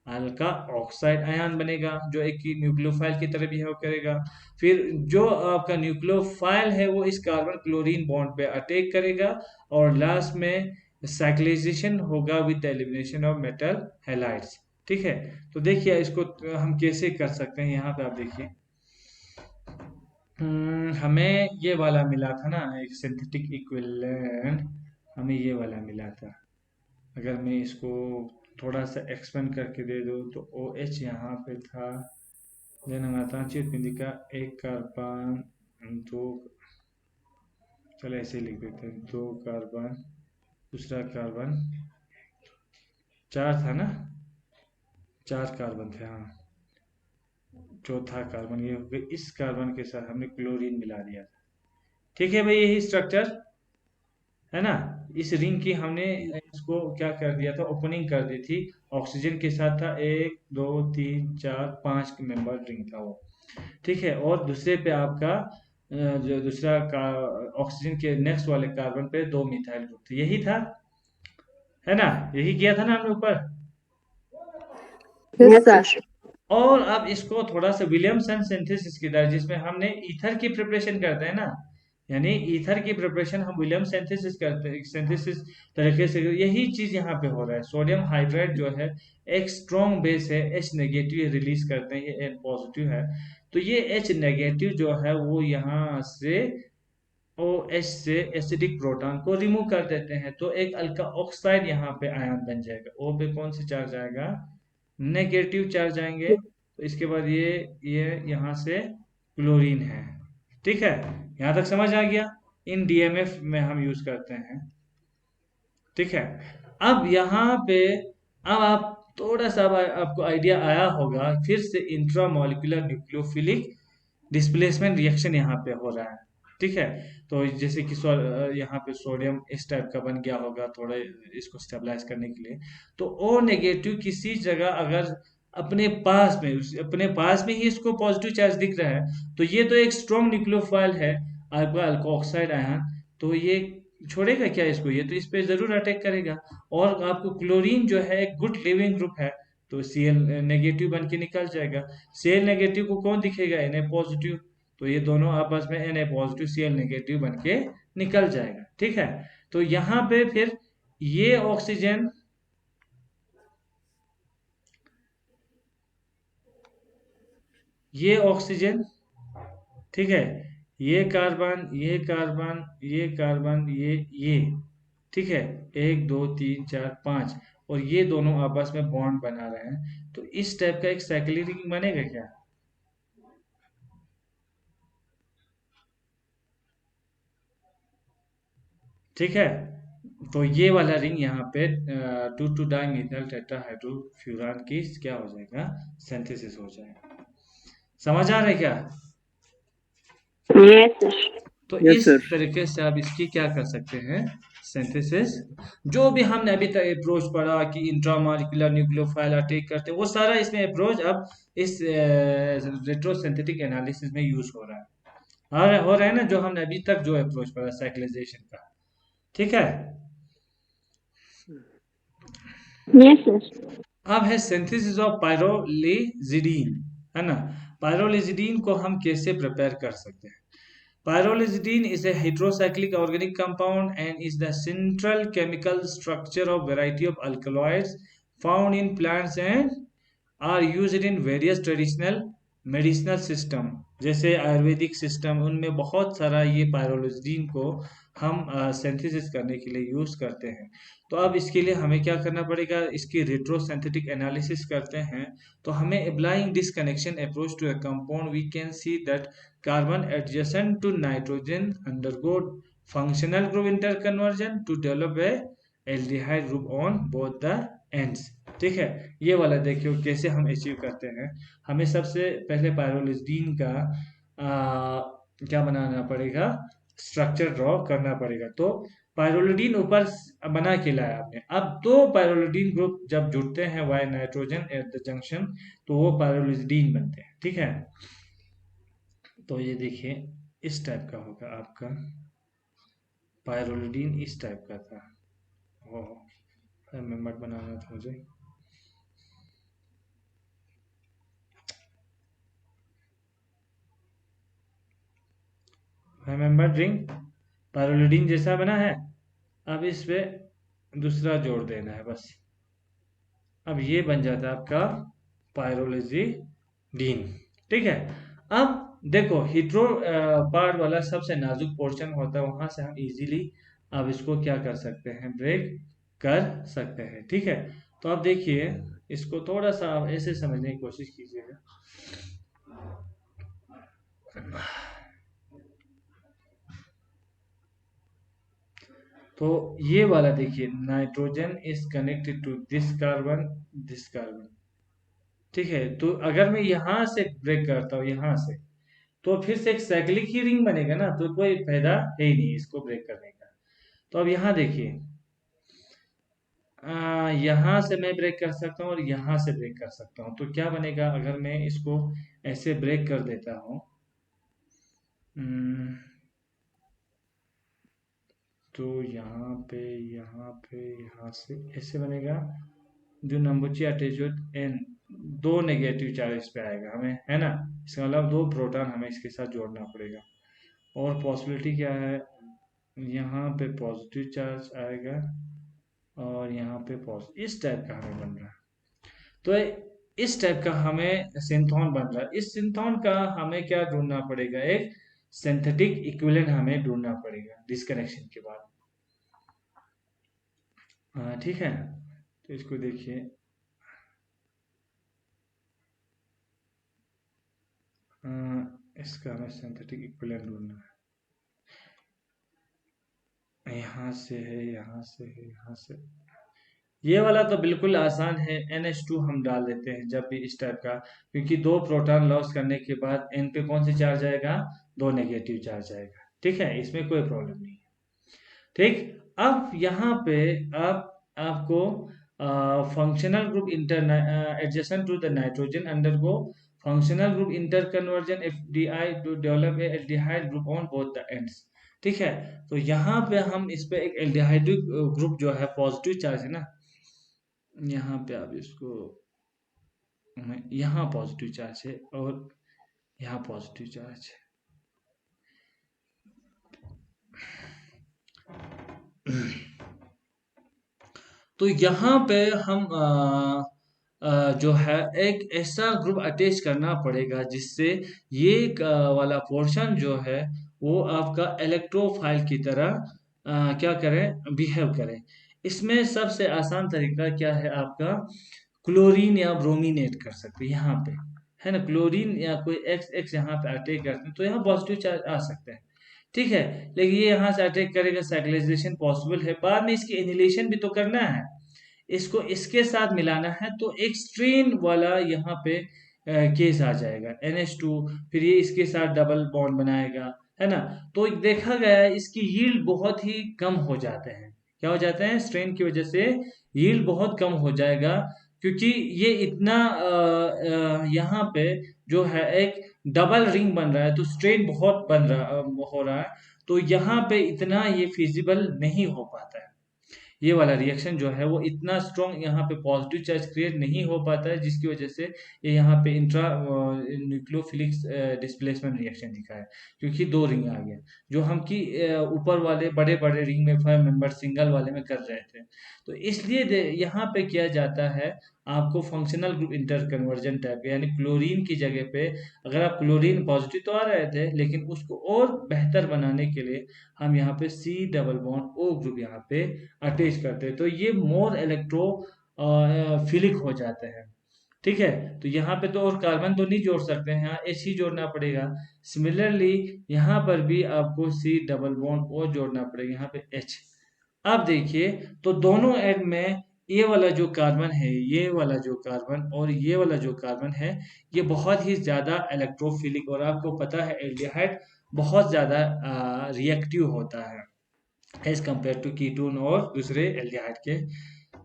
हल्का ऑक्साइड आयन बनेगा, जो एक की न्यूक्लियोफाइल की तरह बिहेव करेगा। फिर जो आपका न्यूक्लियोफाइल है वो इस कार्बन क्लोरीन बॉन्ड पे अटैक करेगा, और लास्ट में साइक्लिजाशन होगा with the elimination of metal halides, ठीक है। तो देखिए इसको हम कैसे कर सकते हैं, यहाँ पे आप देखिए, हमें ये वाला मिला था ना एक सिंथेटिक इक्विवेलेंट, हमें ये वाला मिला था। अगर मैं इसको थोड़ा सा एक्सपेंड करके दे दूँ तो ओ एच यहाँ पे था, देन हमारा चिरपिंडी का एक कार्बन, दो, चलो ऐसे लिख देते हैं, दो कार्बन, दूसरा कार्बन, चार था ना, चार कार्बन थे, हाँ, चौथा कार्बन ये हो गया, इस कार्बन के साथ हमने क्लोरीन मिला दिया था, ठीक है भाई, यही स्ट्रक्चर है ना। इस रिंग की हमने इसको क्या कर दिया था, ओपनिंग कर दी थी, ऑक्सीजन के साथ था, 1 2 3 4 5 मेंबर रिंग था वो, ठीक है। और दूसरे पे आपका जो दूसरा का ऑक्सीजन के नेक्स्ट वाले कार्बन पे 2 मिथाइल ग्रुप थे, यही था, है ना, यही किया था ना हमने ऊपर। Yes sir. और अब इसको थोड़ा सा विलियमसन सिंथेसिस की तरह, जिसमें हमने ईथर की प्रिपरेशन करते हैं ना, यानी ईथर की प्रिपरेशन हम विलियम सिंथेसिस करते हैं, सिंथेसिस तरीके से यही चीज यहाँ पे हो रहा है। सोडियम हाइड्राइड जो है एक स्ट्रॉन्ग बेस है, H नेगेटिव रिलीज करते हैं, ये N पॉजिटिव है, तो ये H नेगेटिव जो है वो यहाँ से OH से एसिडिक प्रोटॉन को रिमूव कर देते हैं, तो एक अल्का ऑक्साइड यहाँ पे आयन बन जाएगा, O पे कौन सी चार्ज आएगा? नेगेटिव चार्ज आएंगे, तो इसके बाद ये यहाँ से क्लोरीन है, ठीक है, यहाँ तक समझ आ गया। इन DMF में हम यूज करते हैं, ठीक है। अब यहाँ पे, अब आप थोड़ा सा आपको आइडिया आया होगा, फिर से इंट्रामॉलिक्यूलर न्यूक्लियोफिलिक डिस्प्लेसमेंट रिएक्शन यहाँ पे हो रहा है, ठीक है। तो जैसे कि यहाँ पे सोडियम इस टाइप का बन गया होगा थोड़ा इसको स्टेबलाइज करने के लिए। तो ओ नेगेटिव किसी जगह अगर अपने पास में ही इसको पॉजिटिव चार्ज दिख रहा है, तो ये तो एक स्ट्रॉन्ग न्यूक्लियोफाइल है आपका अल्कोऑक्साइड आयन। तो ये छोड़ेगा क्या इसको, ये तो इस पे जरूर अटैक करेगा। और आपको क्लोरीन जो है एक गुड लिविंग ग्रुप है, तो Cl नेगेटिव बन के निकल जाएगा। Cl नेगेटिव को कौन दिखेगा, Na पॉजिटिव। तो ये दोनों आपस में Na पॉजिटिव Cl नेगेटिव बन के निकल जाएगा, ठीक है। तो यहाँ पे फिर ये ऑक्सीजन, ये ऑक्सीजन, ठीक है, ये कार्बन, ये कार्बन, ये कार्बन, ये, ठीक है, एक दो तीन चार पांच, और ये दोनों आपस में बॉन्ड बना रहे हैं। तो इस टाइप का एक साइक्लिक रिंग बनेगा क्या, ठीक है। तो ये वाला रिंग यहाँ पे 2 डाई मिथाइल टेट्राहाइड्रोफ्यूरान की क्या हो जाएगा, सिंथेसिस हो जाएगा। समझ आ रहा है क्या। Yes, sir. तो यस इस सर। तरीके से आप इसकी क्या कर सकते हैं, सिंथेसिस। जो भी हमने अभी तक अप्रोच पढ़ा कि इंट्रामॉलिक्यूलर न्यूक्लियोफाइल अटैक करते हैं, वो सारा इसमें अप्रोच अब इस रेट्रोसिंथेटिक एनालिसिस में यूज हो रहा है। हो रहा है ना, जो हमने अभी तक जो अप्रोच पढ़ा साइक्लाइजेशन का, ठीक है। Yes, sir. अब है सिंथेसिस ऑफ पायरोलिजिडीन, है ना। पायरोलिजिडीन को हम कैसे प्रिपेयर कर सकते हैं। Pyrrolizidine is a heterocyclic organic compound and is the central chemical structure of variety of alkaloids found in plants and are used in various traditional medicinal system। जैसे आयुर्वेदिक सिस्टम, उनमें बहुत सारा ये पायरोलिजिडीन को हम सिंथेसिस करने के लिए यूज करते हैं। तो अब इसके लिए हमें क्या करना पड़ेगा, इसकी रेट्रोसिंथेटिक एनालिसिस करते हैं। तो हमें applying disconnection approach to a compound we can see that carbon adjacent to nitrogen undergo functional group interconversion to develop a aldehyde group on both the ends, ठीक है। ये वाला देखियो कैसे हम अचीव करते हैं। हमें सबसे पहले पायरोलिजिडीन का क्या बनाना पड़ेगा, स्ट्रक्चर ड्रॉ करना पड़ेगा। तो पायरोलिडीन ऊपर बना के लाया आपने, अब दो पायरोलिडीन ग्रुप जब जुड़ते हैं via nitrogen at the junction, तो वो पायरोलिजिडीन बनते हैं, ठीक है। तो ये देखिए इस टाइप का होगा आपका पायरोलिडीन, इस टाइप का था। ओ मेंबर बनाना था मुझे। मेंबर रिंग पायरोलिडीन जैसा बना है। अब इस पे दूसरा जोड़ देना है बस। अब ये बन जाता है आपका पायरोलिजिडीन, ठीक है। अब देखो हिट्रो पार्ट वाला सबसे नाजुक पोर्शन होता है, वहां से हम इजीली अब इसको क्या कर सकते हैं, ब्रेक कर सकते हैं, ठीक है। तो अब देखिए इसको थोड़ा सा आप ऐसे समझने की कोशिश कीजिएगा। तो ये वाला देखिए, nitrogen is connected to this carbon, ठीक है। तो अगर मैं यहां से ब्रेक करता हूँ यहाँ से, तो फिर से एक साइक्लिक ही रिंग बनेगा ना, तो कोई फायदा है ही नहीं इसको ब्रेक करने का। तो अब यहाँ देखिए, यहाँ से मैं ब्रेक कर सकता हूँ और यहाँ से ब्रेक कर सकता हूँ। तो क्या बनेगा अगर मैं इसको ऐसे ब्रेक कर देता हूँ, हम्म, तो यहाँ से ऐसे बनेगा। जो नंबुची अटैच्ड एन, दो नेगेटिव चार्ज इस पे आएगा हमें, है ना। इसका मतलब दो प्रोटॉन हमें इसके साथ जोड़ना पड़ेगा। और पॉसिबिलिटी क्या है, यहाँ पे पॉजिटिव चार्ज आएगा और यहाँ पे पॉजिटिव, इस टाइप का हमें बन रहा है। तो इस टाइप का हमें सिंथोन बन रहा है। इस सिंथोन का हमें क्या ढूंढना पड़ेगा, एक सिंथेटिक इक्विवेलेंट हमें ढूंढना पड़ेगा डिस्कनेक्शन के बाद। ठीक है। तो इसको देखिए, इसका हमें सिंथेटिक इक्विवेलेंट ढूंढना है। यहाँ से है, यहाँ से है, यहाँ से। ये वाला तो बिल्कुल आसान है, NH2 हम डाल देते हैं जब भी इस टाइप का, क्योंकि दो प्रोटॉन लॉस करने के बाद N पे कौन सी चार्ज आएगा, दो नेगेटिव चार्ज आएगा, ठीक है, इसमें कोई प्रॉब्लम नहीं है। ठीक, अब यहाँ पे आप आपको functional group inter adjacent to the nitrogen undergo functional group inter conversion FDI to develop a aldehyde group on both the ends. ठीक है, तो यहाँ पे हम इस पे एक एल्डिहाइड ग्रुप जो है पॉजिटिव चार्ज है ना, यहाँ पे आप इसको यहाँ पॉजिटिव चार्ज है और यहाँ पॉजिटिव चार्ज है। तो यहाँ पे हम जो है एक ऐसा ग्रुप अटैच करना पड़ेगा जिससे ये वाला पोर्शन जो है वो आपका इलेक्ट्रोफाइल की तरह क्या करें, बिहेव करें। इसमें सबसे आसान तरीका क्या है आपका, क्लोरीन या ब्रोमीन ऐड कर सकते हैं यहाँ पे, है ना। क्लोरीन या कोई एक्स एक्स यहाँ पे अटैक करते हैं तो यहाँ पॉजिटिव चार्ज आ सकते हैं। ठीक है, लेकिन ये यहाँ से अटैक करेगा, साइक्लाइजेशन पॉसिबल है, बाद में इसकी एनिलेशन भी तो करना है, इसको इसके साथ मिलाना है, तो एक स्ट्रेन वाला यहाँ पे केस आ जाएगा NH2, फिर ये इसके साथ डबल बॉन्ड बनाएगा, है ना। तो देखा गया है इसकी यील्ड बहुत ही कम हो जाते हैं, क्या हो जाते हैं, स्ट्रेन की वजह से यील्ड बहुत कम हो जाएगा, क्योंकि ये इतना यहाँ पे जो है एक डबल रिंग बन रहा है, तो स्ट्रेन बहुत हो रहा है, तो यहाँ पे इतना ये फिजिबल नहीं हो पाता है। ये वाला रिएक्शन जो है वो इतना स्ट्रॉन्ग यहाँ पे पॉजिटिव चार्ज क्रिएट नहीं हो पाता है, जिसकी वजह से ये यहाँ पे इंट्रा न्यूक्लियोफिलिक डिस्प्लेसमेंट रिएक्शन दिखा है, क्योंकि दो रिंग आ गया, जो हम कि ऊपर वाले बड़े बड़े रिंग में 5 मेंबर सिंगल वाले में कर रहे थे। तो इसलिए यहाँ पे किया जाता है, आपको functional group inter conversion type, यानी क्लोरीन की जगह पे, अगर आप क्लोरीन पॉजिटिव तो आ रहे थे, लेकिन उसको और बेहतर बनाने के लिए हम यहाँ पे C double bond O group यहाँ पे अटैच करते हैं, तो ये मोर इलेक्ट्रो फिलिक हो जाते हैं। ठीक है, तो यहाँ पे तो और कार्बन तो नहीं जोड़ सकते हैं, यहाँ H ही जोड़ना पड़ेगा। सिमिलरली यहाँ पर भी आपको C डबल बॉन्ड O जोड़ना पड़ेगा, यहाँ पे H। अब देखिए, तो दोनों एंड में ये वाला जो कार्बन है, ये वाला जो कार्बन और ये वाला जो कार्बन है, ये बहुत ही ज्यादा इलेक्ट्रोफिलिक, और आपको पता है एल्डिहाइड बहुत ज्यादा रिएक्टिव होता है एज कंपेयर टू कीटोन और दूसरे एल्डिहाइड के,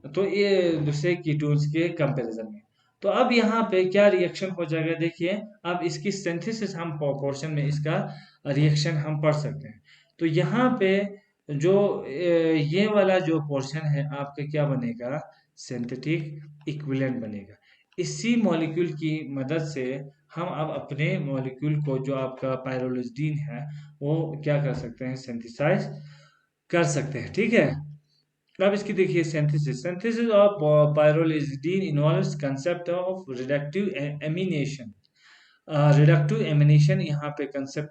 तो ये दूसरे कीटोन्स के कंपैरिजन में। तो अब यहाँ पे क्या रिएक्शन हो जाएगा, देखिए अब इसकी सिंथेसिस हम पोर्शन में इसका रिएक्शन हम पढ़ सकते हैं। तो यहाँ पे जो ये वाला जो पोर्शन है आपका क्या बनेगा, सिंथेटिक इक्विवेलेंट बनेगा। इसी मॉलिक्यूल की मदद से हम अब अपने मॉलिक्यूल को, जो आपका पायरोलिजिन है, वो क्या कर सकते हैं, सिंथेसाइज कर सकते हैं। ठीक है, अब इसकी देखिए synthesis, synthesis of pyrrolidine involves concept of reductive amination. Reductive amination यहाँ पे कंसेप्ट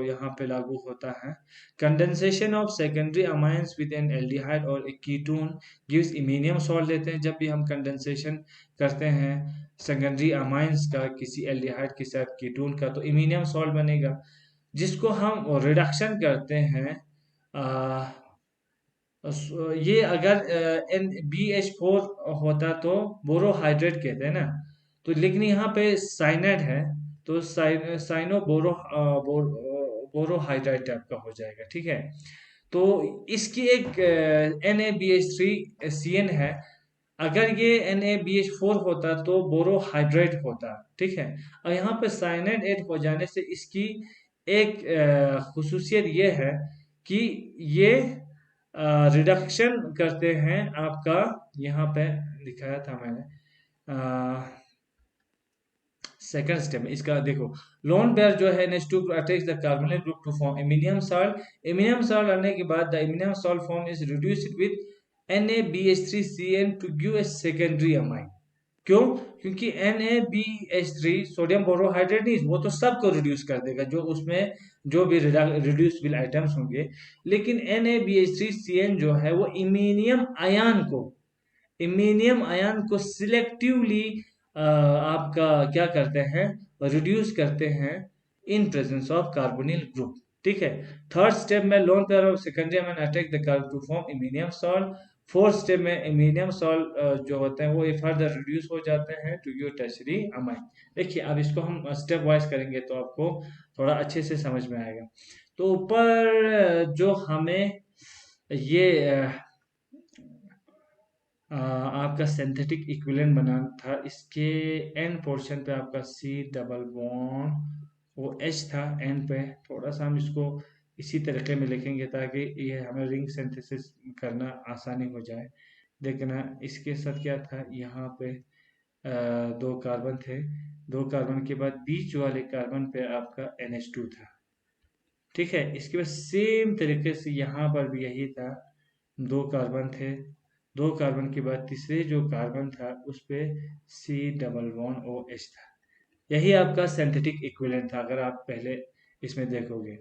यहाँ पे लागू होता है। Condensation of secondary amines with an aldehyde और एक कीटोन गिव्स इमीनियम सॉल्ट लेते हैं। जब भी हम कंडेंसेशन करते हैं सेकेंडरी अमाइंस का किसी एल्डिहाइड के साथ कीटोन का, तो इमीनियम सॉल्ट बनेगा, जिसको हम रिडक्शन करते हैं। ये अगर BH4 होता तो बोरोहाइड्रेट कहते हैं ना, तो लेकिन यहाँ पे साइनाइड है, तो साइनो बोरोहाइड्रेट टाइप का हो जाएगा। ठीक है, तो इसकी एक NaBH3CN है, अगर ये NaBH4 होता तो बोरोहाइड्रेट होता। ठीक है, और यहाँ पे साइनाइड ऐड हो जाने से इसकी एक खुसूसियत ये है कि ये रिडक्शन करते हैं आपका, यहाँ पे दिखाया था मैंने सेकंड स्टेप में, इसका देखो, लोन पेयर जो है NH2 attacks the carbonate group to form iminium salt. Iminium salt आने के बाद the iminium salt form is reduced with NaBH3CN to give a secondary amine. क्यों? क्योंकि NaBH3 सोडियम बोरोहाइड्रेट नहीं, वो तो सबको रिड्यूस कर देगा, जो उसमें जो भी रिड्यूसिबल आइटम्स होंगे, लेकिन NaBH3CN जो है वो इमीनियम आयन को सिलेक्टिवली आपका क्या करते हैं, रिड्यूस करते हैं in presence of carbonyl group. ठीक है, थर्ड स्टेप में lone pair of secondary amine attack the carbon to form iminium salt. Fourth step में इमीनियम सॉल्ट जो होते हैं वो फर्दर रिड्यूस हो जाते हैं टू योर टर्शियरी अमाइन। देखिए अब इसको हम स्टेप वाइज करेंगे तो आपको थोड़ा अच्छे से समझ में आएगा। तो ऊपर जो हमें ये आपका सिंथेटिक इक्विवेलेंट बनाना था, इसके एंड पोर्शन पे आपका सी डबल बॉन्ड वो एच था एंड पे। थोड़ा सा हम इसको इसी तरीके में लिखेंगे ताकि ये हमें रिंग सिंथेसिस करना आसानी हो जाए। देखना इसके साथ क्या था, यहाँ पे दो कार्बन थे, दो कार्बन के बाद बीच वाले कार्बन पे आपका NH2 था। ठीक है, इसके बाद सेम तरीके से यहाँ पर भी यही था, दो कार्बन थे, दो कार्बन के बाद तीसरे जो कार्बन था उस पे C double bond O H था। यही आपका सिंथेटिक इक्विवेलेंट था अगर आप पहले इसमें देखोगे।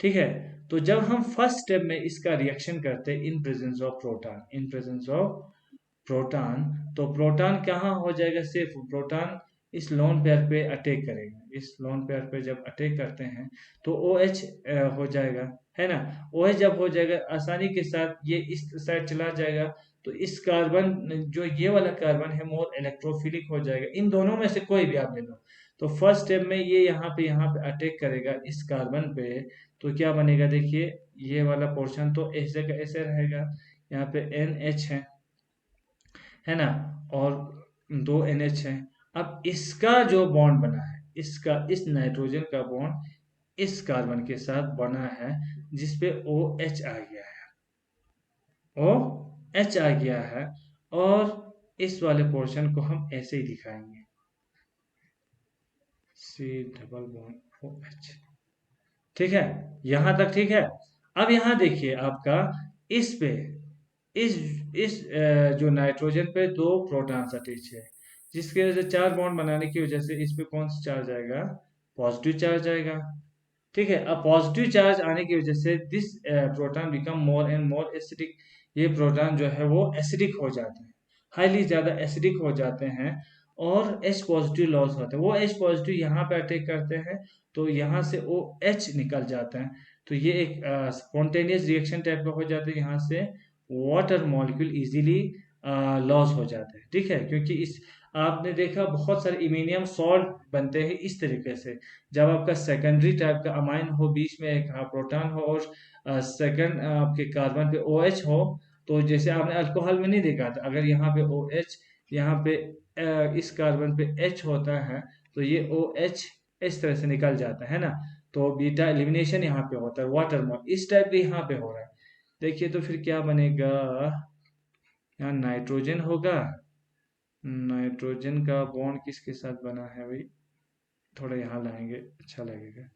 ठीक है, तो जब हम फर्स्ट स्टेप में इसका रिएक्शन करते हैं in presence of proton, in presence of proton, तो प्रोटॉन कहाँ हो जाएगा, सिर्फ प्रोटॉन इस लोन पेयर पे अटैक करेगा। इस लोन पेयर पे जब अटैक करते हैं तो OH हो जाएगा, है ना। OH जब हो जाएगा आसानी के साथ ये इस साइड चला जाएगा, तो इस कार्बन जो ये वाला कार्बन है मोर इलेक्ट्रोफिलिक हो जाएगा। इन दोनों में से कोई भी आप ले लो। तो फर्स्ट स्टेप में ये यहाँ पे अटैक करेगा इस कार्बन पे, तो क्या बनेगा देखिए, ये वाला पोर्शन तो ऐसे का ऐसे रहेगा, यहाँ पे NH है ना, और दो NH है। अब इसका जो बॉन्ड बना है, इसका इस नाइट्रोजन का बॉन्ड इस कार्बन के साथ बना है, जिसपे OH आ गया है, OH आ गया है। और इस वाले पोर्शन को हम ऐसे ही दिखाएंगे, C डबल बॉन्ड OH। ठीक है, यहां तक ठीक है। अब यहां देखिए आपका इस पे इस जो नाइट्रोजन पे दो प्रोटॉन्स अटैच है, जिसकी वजह से चार बॉन्ड बनाने की वजह से इस पे कौन सा चार्ज आएगा, पॉजिटिव चार्ज आएगा। ठीक है, अब पॉजिटिव चार्ज आने की वजह से this proton become more and more acidic. ये प्रोटॉन जो है वो एसिडिक हो जाते हैं, हाईली ज्यादा एसिडिक हो जाते हैं, और H पॉजिटिव लॉस होता है। वो H पॉजिटिव यहाँ पे अटैक करते हैं, तो यहाँ से OH निकल जाता है। तो ये एक स्पॉन्टेनियस रिएक्शन टाइप का हो जाता है, यहाँ से वाटर मॉलिक्यूल इजीली लॉस हो जाते हैं। ठीक है, क्योंकि इस आपने देखा बहुत सारे इमीनियम सॉल्ट बनते हैं इस तरीके से, जब आपका सेकेंडरी टाइप का अमाइन हो, बीच में एक प्रोटॉन हो, और सेकंड आपके कार्बन पे OH हो। तो जैसे आपने अल्कोहल में नहीं देखा था, अगर यहाँ पे OH, यहाँ पे इस कार्बन पे H होता है, तो ये OH इस तरह से निकल जाता है ना। तो बीटा एलिमिनेशन यहाँ पे होता है, वाटर मॉल इस टाइप के यहाँ पे हो रहा है। देखिए तो फिर क्या बनेगा, यहाँ नाइट्रोजन होगा, नाइट्रोजन का बॉन्ड किसके साथ बना है भाई, थोड़ा यहाँ लाएंगे अच्छा लगेगा,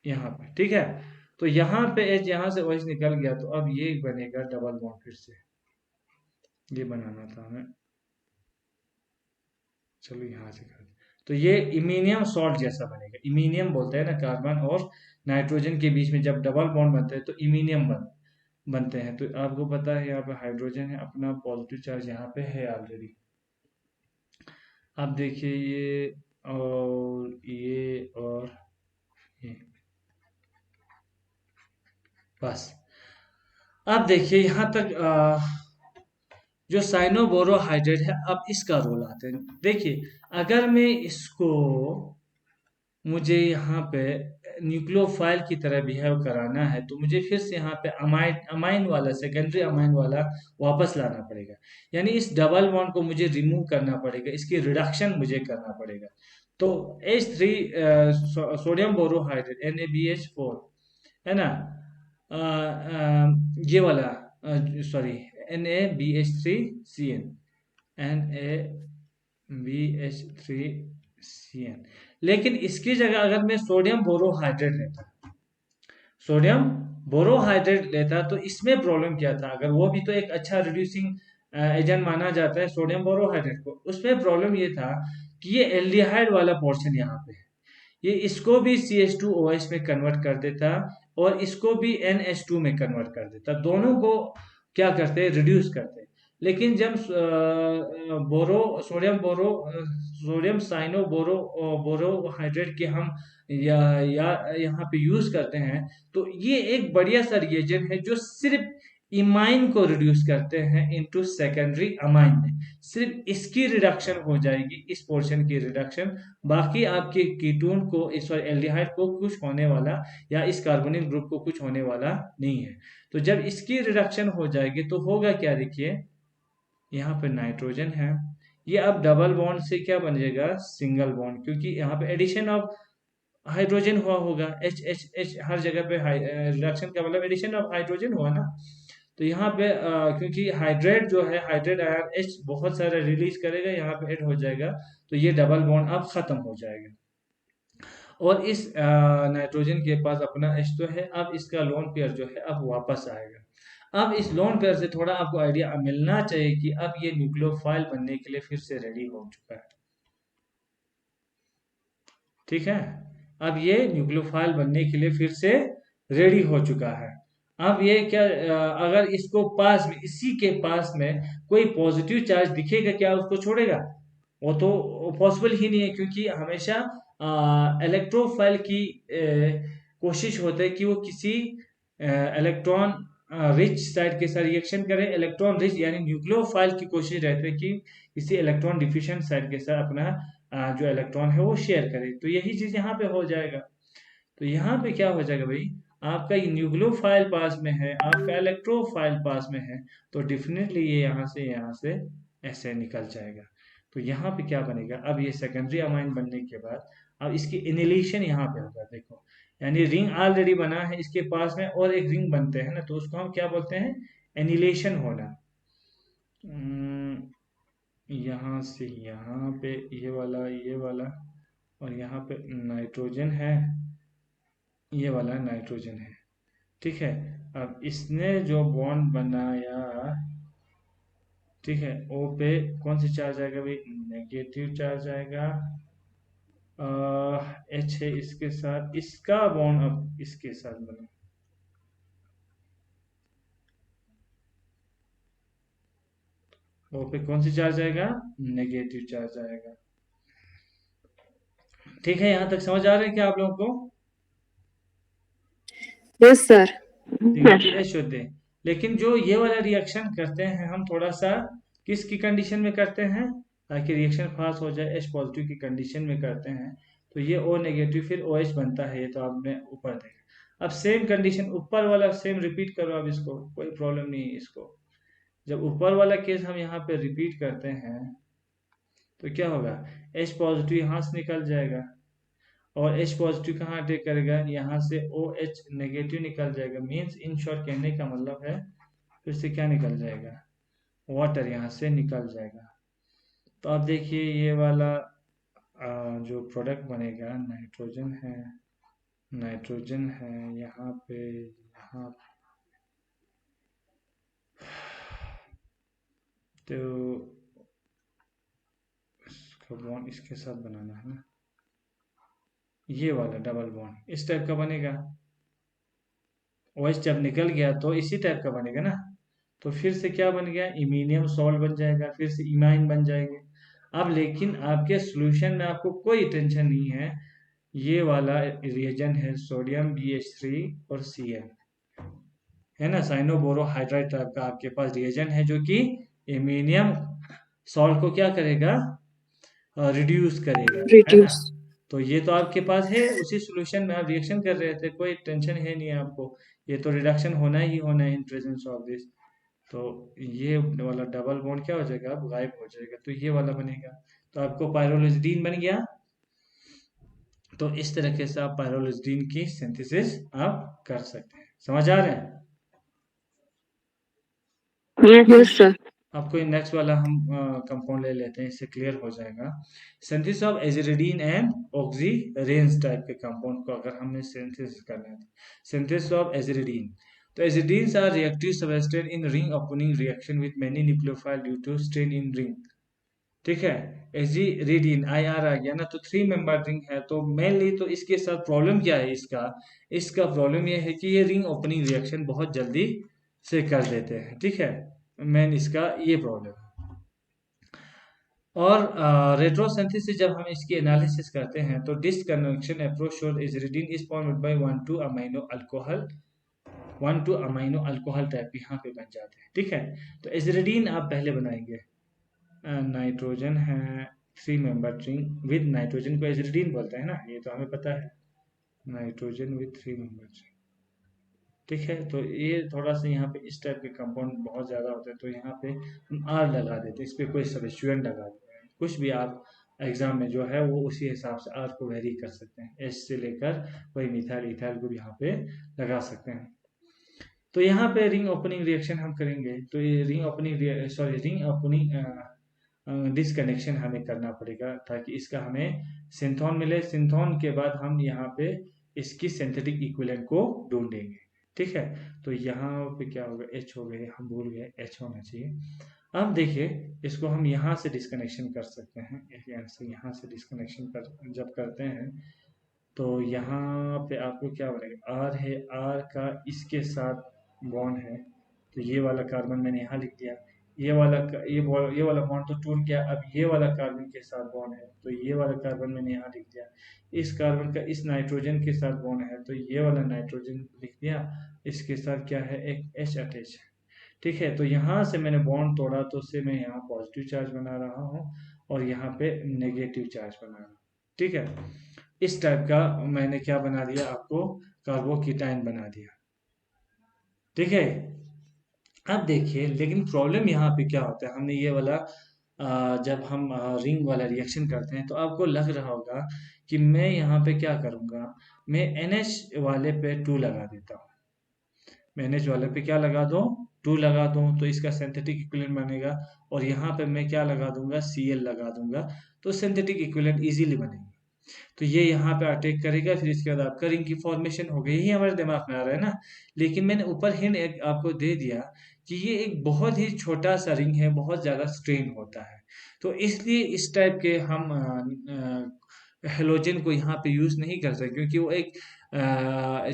यहाँ पे। ठीक है, तो यहाँ पे H, यहाँ से OH निकल गया, तो अब ये बनेगा डबल बॉन्ड, फिर से ये बनाना था हमें, चलो यहाँ से कर। तो ये इमीनियम सॉल्ट जैसा बनेगा, इमीनियम बोलते हैं ना, कार्बन और नाइट्रोजन के बीच में जब डबल बॉन्ड बनते हैं तो इमीनियम बनते हैं। तो आपको पता है यहाँ पे हाइड्रोजन है, अपना पॉजिटिव चार्ज यहाँ पे है ऑलरेडी। अब देखिए ये और ये बस। अब देखिए यहाँ तक जो साइनोबोरोहाइड्रेट है, अब इसका रोल आते हैं। देखिए अगर मैं इसको, मुझे यहाँ पे न्यूक्लियोफाइल की तरह बिहेव कराना है, तो मुझे फिर से यहाँ पे अमाइन अमाइन वाला, सेकेंडरी अमाइन वाला वापस लाना पड़ेगा। यानी इस डबल बॉन्ड को मुझे रिमूव करना पड़ेगा, इसकी रिडक्शन मुझे करना पड़ेगा। तो H3 सोडियम बोरोहाइड्रेट NaBH4 है ना, ये वाला सॉरी NaBH3CN, NaBH3CN। लेकिन इसकी जगह अगर मैं सोडियम बोरोहाइड्रेट लेता, सोडियम बोरोहाइड्रेट लेता, तो इसमें प्रॉब्लम क्या था, अगर वो भी तो एक अच्छा रिड्यूसिंग एजेंट माना जाता है सोडियम बोरोहाइड्रेट को, उसमें प्रॉब्लम ये था कि ये एल्डिहाइड वाला पोर्शन यहाँ पे है, ये इसको भी CH2OH में कन्वर्ट कर देता, और इसको भी NH2 में कन्वर्ट कर देता, दोनों को क्या करते हैं, रिड्यूस करते हैं। लेकिन जब बोरो सोडियम बोरो सोडियम साइनो बोरो बोरोहाइड्रेट के हम या यहाँ पे यूज करते हैं, तो ये एक बढ़िया सा रिएजेंट है जो सिर्फ इमाइन को रिड्यूस करते हैं इनटू सेकेंडरी अमाइन में। सिर्फ इसकी रिडक्शन हो जाएगी, इस पोर्शन की रिडक्शन। बाकी आपके कीटोन को, सॉरी एल्डिहाइड को कुछ होने वाला, या इस कार्बोनिल ग्रुप को कुछ होने वाला नहीं है। तो जब इसकी रिडक्शन हो जाएगी तो होगा क्या, देखिए यहाँ पे नाइट्रोजन है, ये अब डबल बॉन्ड से क्या बन जाएगा, सिंगल बॉन्ड, क्योंकि यहाँ पे एडिशन ऑफ हाइड्रोजन हुआ होगा। एच एच एच हर जगह पे रिडक्शन का मतलब एडिशन ऑफ हाइड्रोजन हुआ ना। तो यहाँ पे क्योंकि हाइड्रेट जो है, हाइड्रेट आयन एच बहुत सारा रिलीज करेगा, यहाँ पे ऐड हो जाएगा, तो ये डबल बॉन्ड अब खत्म हो जाएगा। और इस नाइट्रोजन के पास अपना एच तो है, अब इसका लोन पेयर जो है अब वापस आएगा। अब इस लोन पेयर से थोड़ा आपको आइडिया मिलना चाहिए कि अब ये न्यूक्लियोफाइल बनने के लिए फिर से रेडी हो चुका है। ठीक है, अब ये न्यूक्लियोफाइल बनने के लिए फिर से रेडी हो चुका है। अब ये क्या, अगर इसको पास में, इसी के पास में कोई पॉजिटिव चार्ज दिखेगा, क्या उसको छोड़ेगा? वो तो पॉसिबल ही नहीं है, क्योंकि हमेशा इलेक्ट्रोफाइल की कोशिश होता है कि वो किसी इलेक्ट्रॉन रिच साइड के साथ रिएक्शन करें। इलेक्ट्रॉन रिच यानी न्यूक्लियोफाइल की कोशिश रहती है कि किसी इलेक्ट्रॉन डिफिशिएंट साइड के साथ अपना जो इलेक्ट्रॉन है वो शेयर करे। तो यही चीज यहाँ पे हो जाएगा। तो यहाँ पे क्या हो जाएगा भाई, आपका ये न्यूक्लियोफाइल पास में है, आपका इलेक्ट्रोफाइल पास में है, तो डेफिनेटली ये यहाँ से ऐसे निकल जाएगा। तो यहाँ पे क्या बनेगा, अब ये सेकेंडरी अमाइन बनने के बाद अब इसकी इनिलेशन यहाँ पे होगा, देखो, यानी रिंग ऑलरेडी बना है, इसके पास में और एक रिंग बनते हैं ना, तो उसको हम क्या बोलते हैं, एनिलेशन होना। यहाँ से यहाँ पे ये वाला और यहाँ पे नाइट्रोजन है, ये वाला नाइट्रोजन है। ठीक है, अब इसने जो बॉन्ड बनाया, ठीक है, ओ पे कौन सी चार्ज आएगा भाई, नेगेटिव चार्ज आएगा। एच है इसके साथ, इसका बॉन्ड अब इसके साथ बना, ओ पे कौन सी चार्ज आएगा, नेगेटिव चार्ज आएगा। ठीक है, यहां तक समझ आ रहा है क्या आप लोगों को? Yes sir. नेगेटिव एच होते हैं, लेकिन जो ये वाला रिएक्शन करते हैं हम थोड़ा सा किसकी कंडीशन में करते हैं, ताकि रिएक्शन फास्ट हो जाए, एच पॉजिटिव की कंडीशन में करते हैं। तो ये ओ नेगेटिव फिर ओ एच बनता है, ये तो आपने ऊपर देखा। अब सेम कंडीशन ऊपर वाला सेम रिपीट करो, अब इसको कोई प्रॉब्लम नहीं है इसको। जब ऊपर वाला केस हम यहाँ पे रिपीट करते हैं तो क्या होगा, एच पॉजिटिव यहाँ से निकल जाएगा, और एच पॉजिटिव कहाँ अटैक करेगा, यहाँ से ओ एच नेगेटिव निकल जाएगा। मीन्स इन शॉर्ट कहने का मतलब है, फिर से क्या निकल जाएगा, वाटर यहाँ से निकल जाएगा। तो अब देखिए ये वाला जो प्रोडक्ट बनेगा, नाइट्रोजन है यहाँ पे, यहाँ तो इसका बॉन्ड इसके साथ बनाना है ना, ये वाला डबल बॉन्ड इस टाइप का बनेगा। OH जब निकल गया तो इसी टाइप का बनेगा ना, तो फिर से क्या बन गया, इमीनियम सॉल्ट बन जाएगा, फिर से इमाइन बन जाएंगे। अब लेकिन आपके सॉल्यूशन में आपको कोई टेंशन नहीं है, ये वाला रिएजेंट है सोडियम BH3 और Cl, है ना, साइनोबोरोहाइड्राइड टाइप का आपके पास रिएजेंट है, जो कि इमीनियम सॉल्ट को क्या करेगा, रिड्यूस करेगा, है ना। रिड्यूस। तो ये तो आपके पास है, उसी सॉल्यूशन में आप रिएक्शन कर रहे थे, कोई टेंशन है नहीं आपको, ये तो रिडक्शन होना ही होना है इन प्रेजेंस ऑफ दिस। तो ये वाला डबल बॉन्ड क्या हो जाएगा, अब गायब हो जाएगा, तो ये वाला बनेगा, तो आपको पायरोलिजिडीन बन गया। तो इस तरीके से आप पायरोलिजिडीन की सिंथेसिस आप कर सकते हैं। समझ आ रहे हैं? Yes, sir. अब कोई नेक्स्ट वाला हम कंपाउंड ले लेते हैं, इससे क्लियर हो जाएगा। सिंथेसिस ऑफ एजिरिडीन एंड ऑक्सीरेंस टाइप के कंपाउंड को अगर हमें सिंथेसिस करना है, सिंथेसिस ऑफ एजिरिडीन, तो aziridines are reactive substance in ring opening reaction with many nucleophile due to strain in ring. ठीक है, एजिरिडीन IR आ गया ना, तो 3 मेंबर रिंग है, तो मेनली तो इसके साथ प्रॉब्लम क्या है, इसका प्रॉब्लम ये है कि ये रिंग ओपनिंग रिएक्शन बहुत जल्दी से कर देते हैं। ठीक है, मेन इसका ये प्रॉब्लम है। और रेट्रोसिंथेसिस जब हम इसकी एनालिसिस करते हैं तो disconnection approach shows aziridine is formed by 1,2 amino alcohol type यहाँ पे बन जाते हैं। ठीक है, तो इजरिडीन आप पहले बनाएंगे, नाइट्रोजन है 3 मेंबर रिंग विद नाइट्रोजन को इजरिडीन बोलते हैं ना, ये तो हमें पता है, नाइट्रोजन विद 3 मेंबर रिंग। ठीक है, तो ये थोड़ा सा यहाँ पे इस टाइप के कंपाउंड बहुत ज़्यादा होते हैं तो यहाँ पे हम आर लगा देते हैं, इस पर कोई सब्स्टिट्यूएंट लगा देते हैं, कुछ भी आप एग्जाम में जो है वो उसी हिसाब से आर को वेरी कर सकते हैं, एच से लेकर वही मिथाइल इथाइल को भी यहाँ पे लगा सकते हैं। तो यहाँ पे रिंग ओपनिंग रिएक्शन हम करेंगे, तो ये रिंग ओपनिंग डिसकनेक्शन हमें करना पड़ेगा ताकि इसका हमें सिंथोन मिले। सिंथोन के बाद हम यहाँ पे इसकी सिंथेटिक इक्विवेलेंट को ढूंढेंगे। ठीक है, तो यहाँ पे क्या होगा, एच हो गए, हम भूल गए एच होना चाहिए। अब देखिए, इसको हम यहाँ से डिस्कनेक्शन कर सकते हैं, यहाँ से डिस्कनेक्शन कर जब करते हैं तो यहाँ पे आपको क्या बनेगा, आर है, आर का इसके साथ बॉन्ड है, तो ये वाला कार्बन मैंने यहाँ लिख दिया, ये वाला बॉन्ड तो टूट गया, अब ये वाला कार्बन के साथ बॉन्ड है तो ये वाला कार्बन मैंने यहाँ लिख दिया, इस कार्बन का इस नाइट्रोजन के साथ बॉन्ड है तो ये वाला नाइट्रोजन लिख दिया, इसके साथ क्या है, एक H अटैच है। ठीक है, तो यहाँ से मैंने बॉन्ड तोड़ा तो उससे मैं यहाँ पॉजिटिव चार्ज बना रहा हूँ और यहाँ पे नेगेटिव चार्ज बना रहा हूँ। ठीक है, इस टाइप का मैंने क्या बना दिया, आपको कार्बोकीटाइन बना दिया। ठीक है, अब देखिए, लेकिन प्रॉब्लम यहाँ पे क्या होता है, हमने ये वाला जब हम रिंग वाला रिएक्शन करते हैं तो आपको लग रहा होगा कि मैं यहाँ पे क्या करूँगा, मैं NH वाले पे 2 लगा देता हूँ, मैं NH वाले पे क्या लगा दूँ, 2 लगा दूँ तो इसका सिंथेटिक इक्विवेलेंट बनेगा, और यहाँ पे मैं क्या लगा दूंगा, Cl लगा दूंगा, तो सिंथेटिक इक्विवेलेंट इजीली बनेगा। तो ये यहाँ पे अटैक करेगा, फिर इसके बाद आपका रिंग की फॉर्मेशन हो गई, यही हमारे दिमाग में आ रहा है ना। लेकिन मैंने ऊपर हिंट एक आपको दे दिया कि ये एक बहुत ही छोटा सा रिंग है, बहुत ज़्यादा स्ट्रेन होता है, तो इसलिए इस टाइप के हम हेलोजन को यहाँ पे यूज़ नहीं कर सकते, क्योंकि वो एक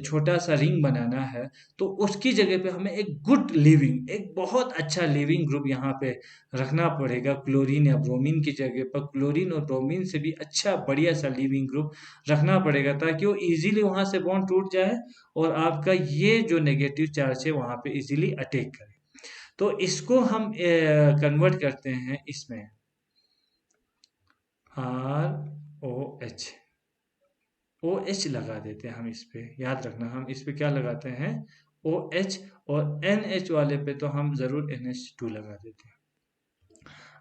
छोटा सा रिंग बनाना है, तो उसकी जगह पे हमें एक गुड लिविंग, एक बहुत अच्छा लिविंग ग्रुप यहाँ पे रखना पड़ेगा, क्लोरीन या ब्रोमीन की जगह पर क्लोरीन और ब्रोमीन से भी अच्छा बढ़िया सा लिविंग ग्रुप रखना पड़ेगा, ताकि वो इजीली वहाँ से बॉन्ड टूट जाए और आपका ये जो नेगेटिव चार्ज है वहाँ पे इजीली अटैक करे। तो इसको हम कन्वर्ट करते हैं इसमें, ROH, OH लगा देते हैं हम इस पे, याद रखना हम इस पे क्या लगाते हैं, OH, और NH वाले पे तो हम जरूर NH2 लगा देते हैं।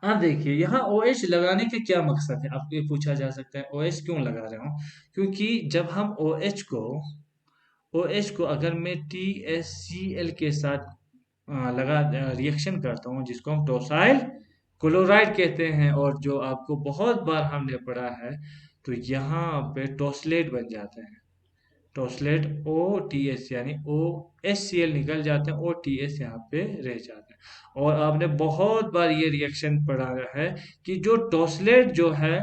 अब देखिए, यहाँ OH लगाने के क्या मकसद है, आपको ये पूछा जा सकता है OH क्यों लगा रहे हो, क्योंकि जब हम OH को अगर मैं TSCl के साथ लगा रिएक्शन करता हूँ, जिसको हम टोसाइल क्लोराइड कहते हैं, और जो आपको बहुत बार हमने पढ़ा है, तो यहाँ पे टोसलेट बन जाते हैं, टोसलेट OTS, यानी OHCl निकल जाते हैं, OTS यहाँ पे रह जाते हैं। और आपने बहुत बार ये रिएक्शन पढ़ा है कि जो टोसलेट जो है,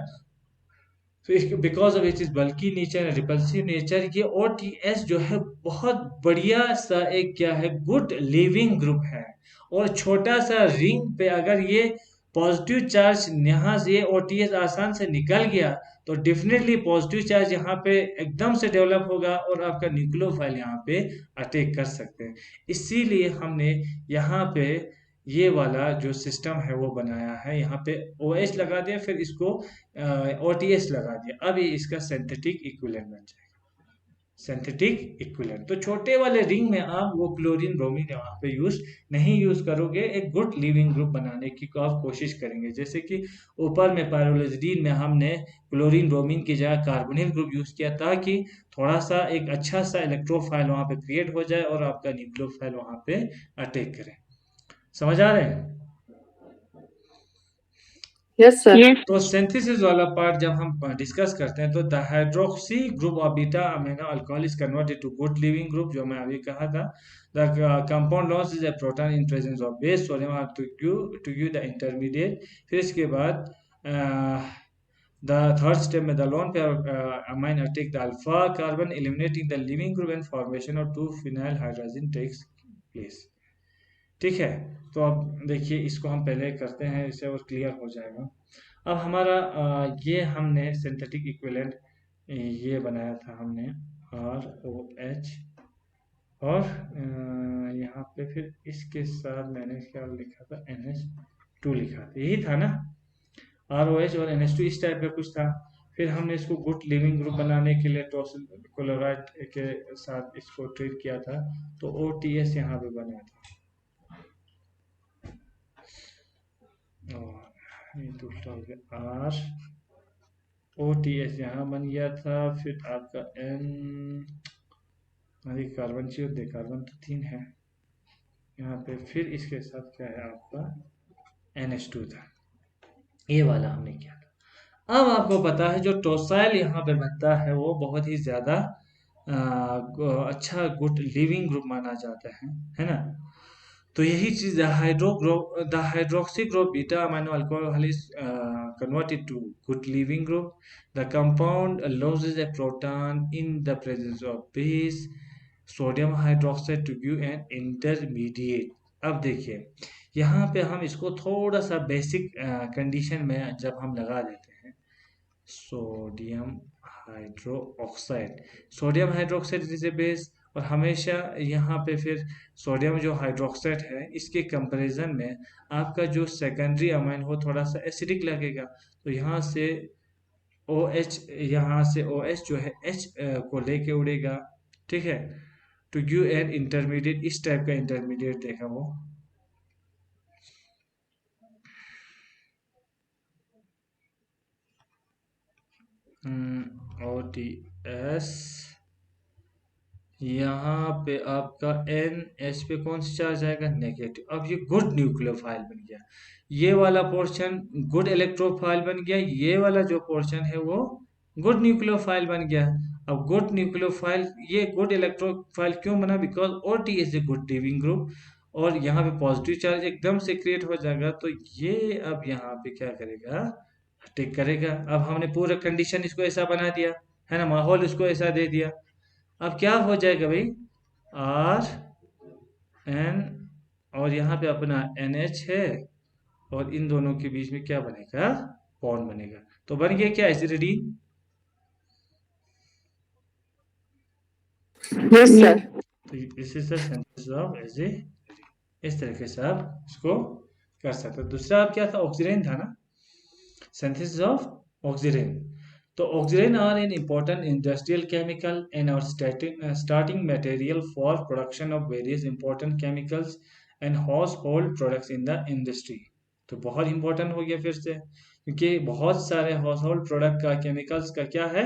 तो because of it is bulky nature, repulsive nature, ये OTS जो है बहुत बढ़िया सा एक क्या है, गुड लिविंग ग्रुप है, और छोटा सा रिंग पे अगर ये पॉजिटिव चार्ज यहाँ से OTS आसान से निकल गया तो डेफिनेटली पॉजिटिव चार्ज यहाँ पे एकदम से डेवलप होगा और आपका न्यूक्लियोफाइल यहाँ पे अटैक कर सकते हैं। इसीलिए हमने यहाँ पे ये वाला जो सिस्टम है वो बनाया है, यहाँ पे OH लगा दिया, फिर इसको OTS लगा दिया, अब ये इसका सिंथेटिक इक्विवेलेंट बन जाएगा, सिंथेटिक इक्विवेलेंट। तो छोटे वाले रिंग में आप वो क्लोरीन ब्रोमीन वहाँ पे यूज करोगे, एक गुड लिविंग ग्रुप बनाने की को आप कोशिश करेंगे, जैसे कि ऊपर में पायरोलिजिडीन में हमने क्लोरीन ब्रोमीन की जगह कार्बोनिल ग्रुप यूज किया, ताकि थोड़ा सा एक अच्छा सा इलेक्ट्रोफाइल वहाँ पे क्रिएट हो जाए और आपका न्यूक्लियोफाइल वहाँ पे अटैक करे। समझ आ रहे हैं? Yes, sir. Yes. तो सिंथेसिस वाला पार्ट जब हम डिस्कस करते हैं तो the hydroxy group of beta amino alcohol is converted to good leaving group, जो मैं अभी कहा था। The compound loss is a proton in presence of base sodium to give the intermediate. फिर इसके बाद द थर्ड स्टेप में the lone pair amine attack the alpha carbon eliminating the leaving group and formation of 2 phenyl hydrogen takes place. ठीक है। तो अब देखिए इसको हम पहले करते हैं, इससे और क्लियर हो जाएगा। अब हमारा ये हमने सिंथेटिक इक्विवेलेंट ये बनाया था हमने, ROH, और यहाँ पे फिर इसके साथ मैंने क्या लिखा था, NH2 लिखा था, यही था ना। ROH और NH2 इस टाइप का कुछ था। फिर हमने इसको गुड लिविंग ग्रुप बनाने के लिए टॉसिल क्लोराइड के साथ इसको ट्रीट किया था, तो OTS यहाँ पे बना था। और ये दूसरा हो गया ROTS यहाँ बन गया था। फिर आपका अरे कार्बन चाहिए होते, कार्बन तो 3 है यहाँ पे। फिर इसके साथ क्या है आपका NH2 था, ये वाला हमने किया था। अब आपको पता है जो टॉसाइल यहाँ पे बनता है वो बहुत ही ज्यादा अच्छा गुड लिविंग ग्रुप माना जाता है ना। तो यही चीज the hydroxy group beta amino alcohol is converted to good leaving group. The compound loses a proton in the presence of base sodium hydroxide to give an intermediate. अब देखिए यहाँ पे हम इसको थोड़ा सा बेसिक कंडीशन में जब हम लगा देते हैं, sodium hydroxide, sodium hydroxide is a base, और हमेशा यहाँ पे फिर सोडियम जो हाइड्रोक्साइड है इसके कंपैरिजन में आपका जो सेकेंडरी अमाइन हो थोड़ा सा एसिडिक लगेगा। तो यहाँ से OH, यहाँ से OH जो है H को लेके उड़ेगा, ठीक है, टू गिव एन इंटरमीडिएट, इस टाइप का इंटरमीडिएट देखा वो। OTS, यहाँ पे आपका NH पे कौन सा चार्ज आएगा, नेगेटिव। अब ये गुड न्यूक्लियोफाइल बन गया, ये वाला पोर्शन गुड इलेक्ट्रोफाइल बन गया, ये वाला जो पोर्शन है वो गुड न्यूक्लियोफाइल बन गया। अब गुड न्यूक्लियोफाइल, ये गुड इलेक्ट्रोफाइल क्यों बना, because OTS a good leaving group, और यहाँ पे पॉजिटिव चार्ज एकदम से क्रिएट हो जाएगा, तो ये अब यहाँ पे क्या करेगा, अटैक करेगा। अब हमने पूरा कंडीशन इसको ऐसा बना दिया है ना, माहौल इसको ऐसा दे दिया। अब क्या हो जाएगा भाई, RN, और यहाँ पे अपना NH है, और इन दोनों के बीच में क्या बनेगा, बॉन्ड बनेगा। तो बन गया क्या, एसिडिन। Yes, sir. तो this is the synthesis of acid, इस तरीके से आप इसको कर सकते हो। दूसरा आप क्या था, ऑक्सीजन था ना, synthesis of oxygen. So oxygen are an important industrial chemical and our starting material for production of various important chemicals and household products in the industry. तो बहुत इंपॉर्टेंट हो गया फिर से, क्योंकि बहुत सारे हाउस होल्ड प्रोडक्ट का केमिकल्स का क्या है,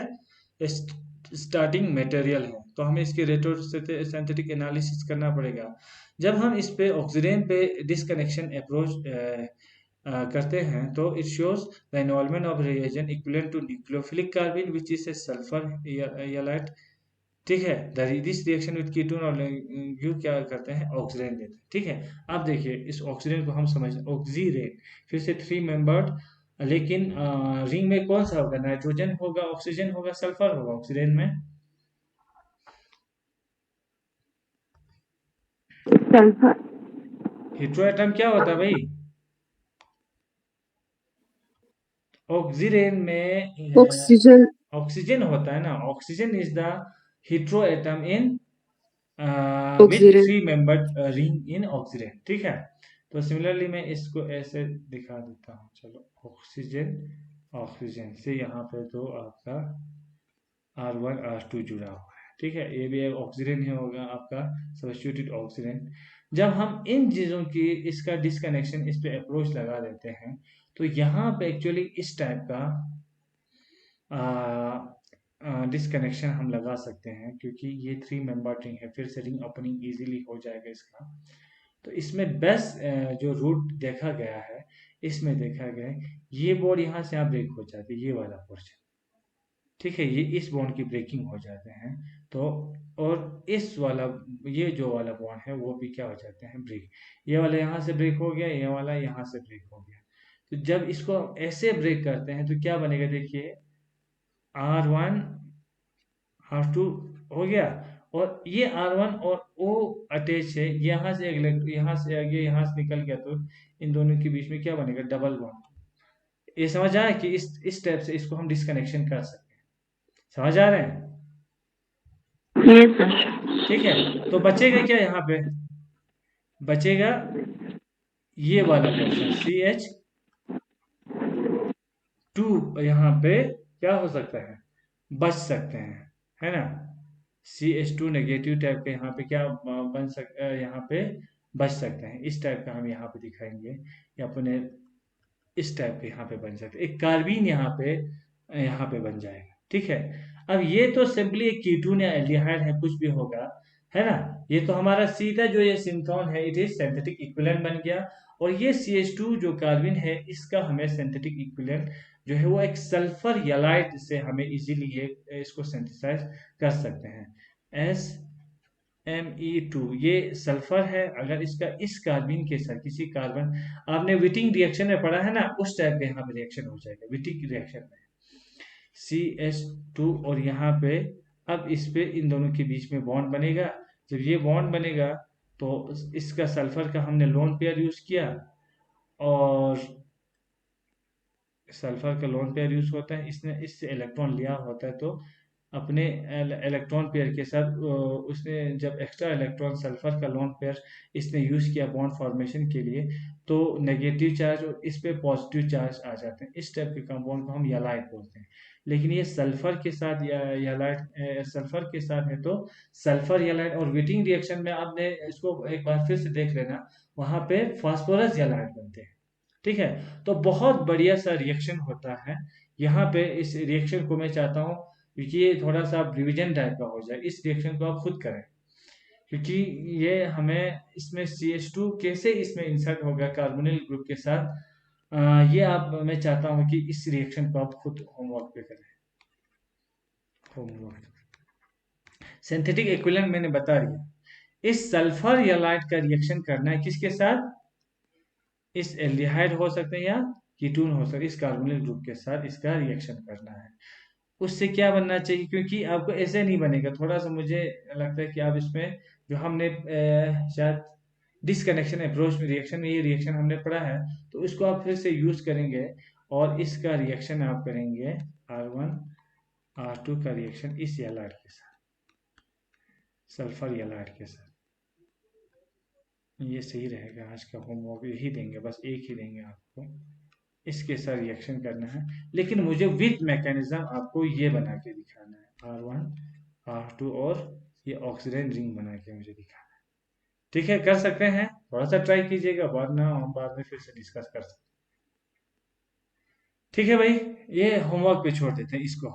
स्टार्टिंग मटेरियल है। तो हमें इसकी रेट्रो सिंथेटिक एनालिसिस करना पड़ेगा। जब हम इस पे ऑक्सीजन पे डिसकनेक्शन अप्रोच करते हैं, तो it shows the involvement of reagent equivalent to nucleophilic carbon which is a sulfur halide, ठीक है। दिस रिएक्शन विद कीटोन और यू क्या करते हैं, ऑक्सीजन देते हैं, ठीक है। अब देखिए इस ऑक्सीजन को हम समझ, ऑक्सीजन फिर से 3 मेंबर्ड, लेकिन रिंग में कौन सा होगा, नाइट्रोजन होगा, ऑक्सीजन होगा, सल्फर होगा ऑक्सीजन में। Sulfur. हेटेरोएटम क्या होता है भाई, ऑक्सीजन में Oxygen. ऑक्सीजन होता है ना, oxygen is the heteroatom in with Oxygen. 3 membered ring in oxygen, ठीक है। तो सिमिलरली मैं इसको ऐसे दिखा देता हूँ, चलो ऑक्सीजन, ऑक्सीजन से यहाँ पे तो आपका R1 R2 जुड़ा हुआ है, ठीक है, ये भी एक ऑक्सीजन ही होगा आपका, सब्स्टिट्यूटेड ऑक्सीजन। जब हम इन चीज़ों की इसका डिसकनेक्शन इस पे अप्रोच लगा देते हैं, तो यहाँ पे एक्चुअली इस टाइप का डिसकनेक्शन हम लगा सकते हैं, क्योंकि ये 3 मेंबर रिंग है, फिर से रिंग ओपनिंग इजीली हो जाएगा इसका। तो इसमें बेस्ट जो रूट देखा गया है, इसमें देखा गया है ये बॉन्ड यहाँ से यहाँ ब्रेक हो जाती है, ये वाला पोर्शन, ठीक है, ये इस बॉन्ड की ब्रेकिंग हो जाते हैं। तो और इस वाला, ये जो वाला बॉन्ड है वो भी क्या हो जाते हैं, ब्रेक, ये वाला यहाँ से ब्रेक हो गया, ये वाला यहाँ से ब्रेक हो गया। तो जब इसको ऐसे ब्रेक करते हैं तो क्या बनेगा, देखिए R1 R2 हो गया, और ये R1 और O अटैच है, यहाँ से यहाँ से आगे यहाँ से निकल गया तो इन दोनों के बीच में क्या बनेगा, डबल बॉन्ड। ये समझ आया कि इस टाइप से इसको हम डिस्कनेक्शन कर सकते हैं। समझ आ रहे हैं? Yes, sir. ठीक है, तो बचेगा क्या यहाँ पे, बचेगा ये वाला पोर्शन CH2, यहाँ पे क्या हो सकता है, बच सकते हैं, है ना। CH2 नेगेटिव टाइप के यहाँ पे क्या बन सकता है, यहाँ पे बच सकते हैं। इस टाइप का हम यहाँ पे दिखाएंगे, या अपने इस टाइप के यहाँ पे बन सकते हैं, एक कार्बीन यहाँ पे बन जाएगा। ठीक है, अब ये तो सिंपली एक कीटोन या एल्डिहाइड है, कुछ भी होगा, है ना। ये तो हमारा सीधा जो ये सिंथोन है, इट इज सिंथेटिक इक्विवेलेंट बन गया। और ये CH2 जो कार्बन है, इसका हमें सिंथेटिक इक्विवेलेंट जो है वो एक सल्फर यलाइड से हमें इजीली ये इसको सिंथेसाइज कर सकते हैं। Me2 ये सल्फर है। अगर इसका इस कार्बन के साथ किसी कार्बन, आपने विटिंग रिएक्शन में पढ़ा है ना, उस टाइप का यहाँ पे रिएक्शन हो जाएगा विटिंग रिएक्शन में। CH2 और यहाँ पे, अब इस पे इन दोनों के बीच में बॉन्ड बनेगा। जब ये बॉन्ड बनेगा तो इसका सल्फर का हमने लोन पेयर यूज किया, और सल्फर का लोन पेयर यूज होता है, इसने इससे इलेक्ट्रॉन लिया होता है, तो अपने इलेक्ट्रॉन पेयर के साथ उसने जब एक्स्ट्रा इलेक्ट्रॉन सल्फर का लोन पेयर इसने यूज किया बॉन्ड फॉर्मेशन के लिए, तो नेगेटिव चार्ज और इस पे पॉजिटिव चार्ज आ जाते हैं। इस टाइप के कंपाउंड को हम यलाइड बोलते हैं। लेकिन ये सल्फर के साथ या यलाइड सल्फर के साथ है तो सल्फर यलाइड, और विटिंग रिएक्शन में आपने इसको एक बार फिर से देख लेना, वहां पे फास्फोरस यलाइड बनते हैं। ठीक है, तो बहुत बढ़िया सा रिएक्शन होता है। यहाँ पे इस रिएक्शन को मैं चाहता हूँ, क्योंकि ये थोड़ा सा रिविजन टाइप का हो जाए, इस रिएक्शन को आप खुद करें, क्योंकि ये हमें इसमें CH2 कैसे इसमें इंसर्ट होगा कार्बोनिल ग्रुप के साथ, ये आप, मैं चाहता हूँ कि इस रिएक्शन को आप खुद होमवर्क पे करें। होमवर्क सिंथेटिक इक्विवेलेंट मैंने बता दिया। इस सल्फर यलाइड का रिएक्शन करना है किसके साथ, इस एल्डिहाइड हो सकते हैं या कीटोन हो सकते हैं, इस कार्बोनिल ग्रुप के साथ इसका रिएक्शन करना है। उससे क्या बनना चाहिए, क्योंकि आपको ऐसे नहीं बनेगा, थोड़ा सा मुझे लगता है कि आप इसमें जो हमने शायद डिसकनेक्शन अप्रोच में रिएक्शन में ये रिएक्शन हमने पढ़ा है, तो इसको आप फिर से यूज करेंगे, और इसका रिएक्शन आप करेंगे R1 R2 का रिएक्शन इस यलाइड के साथ, सल्फर यलाइड के साथ। ये सही रहेगा, आज का होमवर्क यही देंगे, बस एक ही देंगे आपको, इसके साथ रिएक्शन करना है। लेकिन मुझे विद मैकेनिज्म आपको ये बना के दिखाना है, R1 R2 और ये ऑक्सीजन रिंग बना के मुझे दिखाना है। ठीक है, कर सकते हैं, थोड़ा सा ट्राई कीजिएगा, वरना हम बाद में फिर से डिस्कस कर सकते हैं। ठीक है भाई, ये होमवर्क पे छोड़ देते हैं इसको।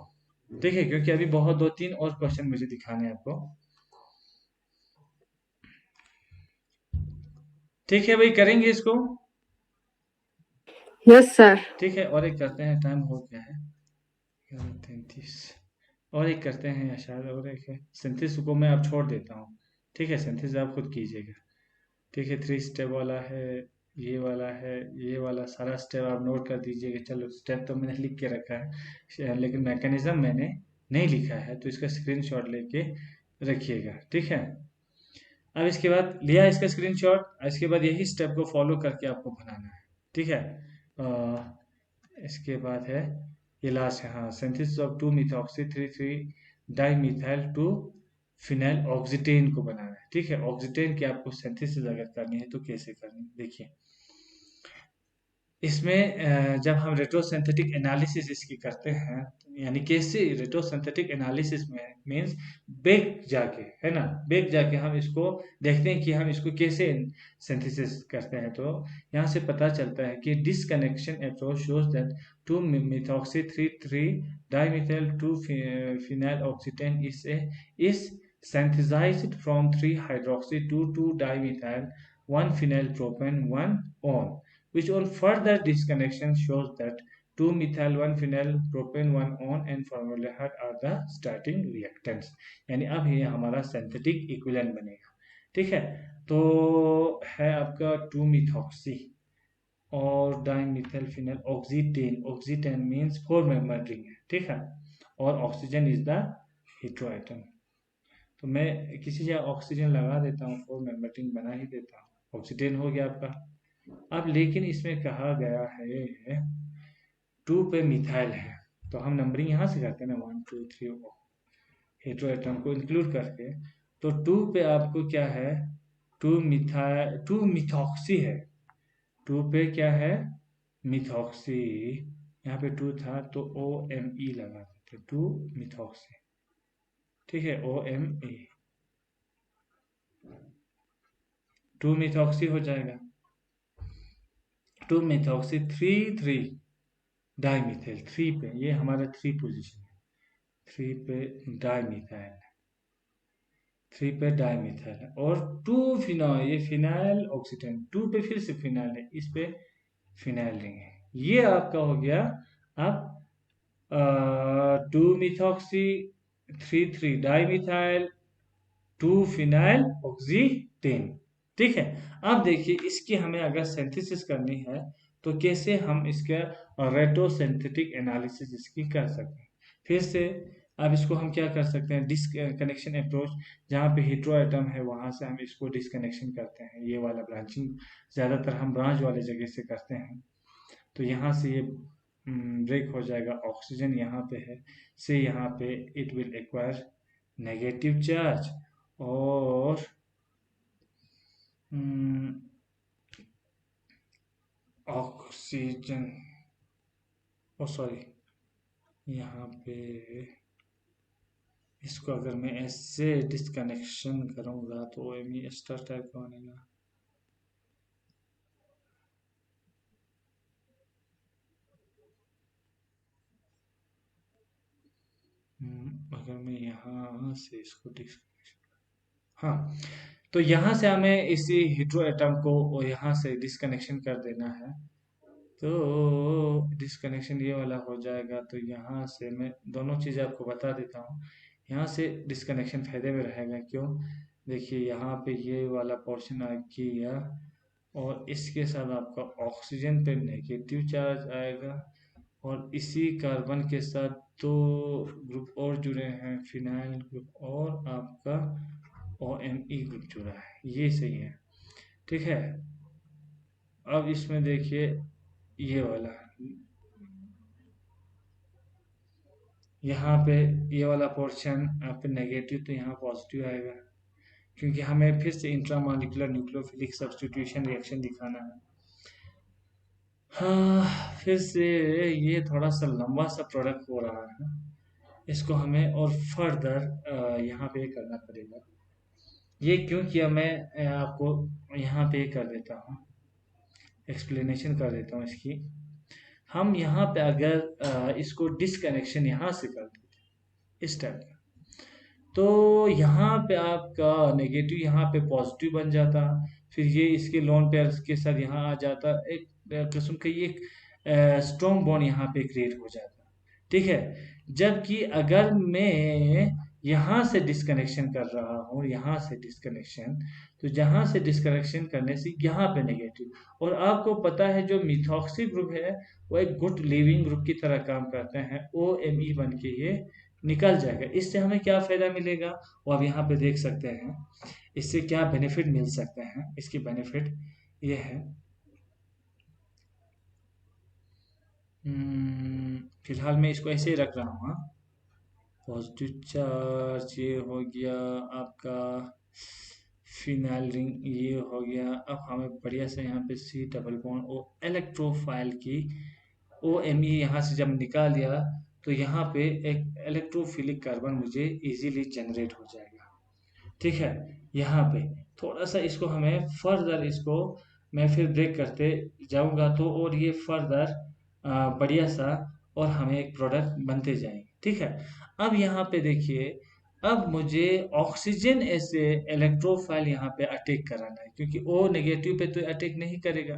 ठीक है, क्योंकि अभी बहुत 2-3 और क्वेश्चन मुझे दिखाने हैं आपको। ठीक है भाई, करेंगे इसको। Yes, sir. ठीक है, और एक करते हैं, टाइम हो गया है 11:33। और एक करते हैं या शायद और एक है, सिंथेसिस को मैं अब छोड़ देता हूँ। ठीक है, सिंथेसिस आप खुद कीजिएगा। ठीक है, 3 स्टेप वाला है, ये वाला है, ये वाला सारा स्टेप आप नोट कर दीजिएगा। चलो, स्टेप तो मैंने लिख के रखा है, लेकिन मैकेनिज्म मैंने नहीं लिखा है, तो इसका स्क्रीनशॉट लेके रखिएगा। ठीक है, अब इसके बाद लिया इसका स्क्रीनशॉट, इसके बाद यही स्टेप को फॉलो करके आपको बनाना है। ठीक है, इसके बाद है ये लास्ट है, हाँ, synthesis of 2 methoxy 3 dimethyl 2 phenyl oxetane को बनाना है। ठीक है, ऑक्सीटेन की आपको सिंथेसिस अगर करनी है तो कैसे करनी है, देखिए। इसमें जब हम रेट्रोसिंथेटिक एनालिसिस इसकी करते हैं, यानी कैसे रेट्रोसिंथेटिक एनालिसिस में मींस बैक जाके, है ना, बैक जाके हम इसको देखते हैं कि हम इसको कैसे सिंथेसिस करते हैं। तो यहाँ से पता चलता है कि disconnection approach shows that 2 methoxy 3 dimethyl 2 phenyl octane is synthesized from 3 hydroxy 2 dimethyl 1 phenyl propane 1 on, which on further disconnection shows that 2-methyl 1-phenyl propane 1 on and formaldehyde are the starting reactants। यानी अब ये हमारा synthetic equivalent बनेगा। ठीक है, तो है आपका 2-मिथॉक्सी और dimethyl phenyl oxetane, oxetane means 4 member ring है। ठीक है, और oxygen is the hetero atom. तो मैं किसी जगह ऑक्सीजन लगा देता हूँ, 4 मेंबर बना ही देता हूँ, ऑक्सीजन हो गया आपका। अब लेकिन इसमें कहा गया है 2 पे मिथाइल है, तो हम नंबरिंग यहाँ से करते हैं ना, 1 2 3 हेटेरो एटम को इंक्लूड करके। तो 2 पे आपको क्या है, 2 मिथॉक्सी है। 2 पे क्या है, मिथॉक्सी। यहाँ पे 2 था तो ओ एम ई लगा देते, 2 मिथॉक्सी। ठीक है, ओ एम ए, 2 मिथॉक्सी हो जाएगा। 2 मिथॉक्सी, 3 डाईमिथाइल। 3 पे ये हमारा 3 पोजीशन है, 3 पे डाईमिथाइल, 3 पे डाईमिथाइल है। और 2 फिनॉल, ये फिनाइल ऑक्सीडेंट, 2 पे फिर से फिनाइल है, इस पे फिनाइल रिंग है। ये आपका हो गया। अब 2 मिथॉक्सी, 3 डाईमिथाइल, 2 फिनाइल ऑक्सीडेन। ठीक है। अब देखिए इसकी हमें अगर सिंथेसिस करनी है तो कैसे हम इसका रेट्रोसिंथेटिक एनालिसिस इसकी कर सकते हैं। फिर से अब इसको हम क्या कर सकते हैं, डिसकनेक्शन अप्रोच। जहाँ पे हेटेरो एटम है वहां से हम इसको डिसकनेक्शन करते हैं, ये वाला ब्रांचिंग ज्यादातर हम ब्रांच वाले जगह से करते हैं। तो यहाँ से ये ब्रेक हो जाएगा, ऑक्सीजन यहाँ पे है, से यहाँ पे it will acquire negative charge. और ऑक्सीजन, ओ सॉरी, यहाँ पे इसको अगर मैं ऐसे डिस्कनेक्शन करूँगा तो एम ई एक्स्ट्रा टाइप का बनेगा। अगर मैं यहाँ से इसको डिस्कनेक्शन, हाँ, तो यहाँ से हमें इसी हीट्रो एटम को यहाँ से डिस्कनेक्शन कर देना है। तो डिस्कनेक्शन ये वाला हो जाएगा। तो यहाँ से मैं दोनों चीज़ें आपको बता देता हूँ। यहाँ से डिस्कनेक्शन फायदे में रहेगा, क्यों? देखिए यहाँ पे ये वाला पोर्शन आ गया और इसके साथ आपका ऑक्सीजन पे नेगेटिव चार्ज आएगा और इसी कार्बन के साथ दो ग्रुप और जुड़े हैं, फिनाइल ग्रुप और आपका ओ एम ई ग्रुप जुड़ा है। ये सही है, ठीक है। अब इसमें देखिए ये वाला, यहाँ पे ये वाला पोर्शन पे नेगेटिव, तो यहाँ पॉजिटिव आएगा, क्योंकि हमें फिर से इंट्रामॉलिक्यूलर न्यूक्लियोफिलिक सब्स्टिट्यूशन रिएक्शन दिखाना है। हाँ, फिर से ये थोड़ा सा लंबा सा प्रोडक्ट हो रहा है, इसको हमें और फर्दर यहाँ पे करना पड़ेगा। ये क्यों किया, मैं आपको यहाँ पे कर देता हूँ, एक्सप्लेनेशन कर देता हूँ इसकी। हम यहाँ पे अगर इसको डिसकनेक्शन यहाँ से कर देते इस टाइप का, तो यहाँ पे आपका नेगेटिव यहाँ पे पॉजिटिव बन जाता, फिर ये इसके लोन पेयर के साथ यहाँ आ जाता, एक किस्म का ये स्ट्रॉन्ग बॉन्ड यहाँ पे क्रिएट हो जाता। ठीक है। जबकि अगर मैं यहाँ से डिस्कनेक्शन कर रहा हूँ, यहाँ से डिस्कनेक्शन, तो जहाँ से डिस्कनेक्शन करने से यहाँ पे नेगेटिव। और आपको पता है जो मिथॉक्सी ग्रुप है वो एक गुड लिविंग ग्रुप की तरह काम करते हैं, ओ एम ई बन के ये निकल जाएगा। इससे हमें क्या फायदा मिलेगा वो आप यहाँ पे देख सकते हैं। इससे क्या बेनिफिट मिल सकते हैं, इसकी बेनिफिट ये है, फिलहाल मैं इसको ऐसे ही रख रहा हूँ। हाँ, पॉजिटिव चार्ज ये हो गया आपका, फिनाइल रिंग ये हो गया। अब हमें बढ़िया से यहाँ पे C double bond O electrophile की ओ एम ई यहाँ से जब निकाल दिया तो यहाँ पे एक इलेक्ट्रोफिलिक कार्बन मुझे इजीली जनरेट हो जाएगा। ठीक है। यहाँ पे थोड़ा सा इसको हमें फर्दर, इसको मैं फिर ब्रेक करते जाऊंगा तो और ये फर्दर बढ़िया सा और हमें एक प्रोडक्ट बनते जाएंगे। ठीक है। अब यहाँ पे देखिए, अब मुझे ऑक्सीजन ऐसे इलेक्ट्रोफाइल यहाँ पे अटैक कराना है, क्योंकि ओ नेगेटिव पे तो अटैक नहीं करेगा।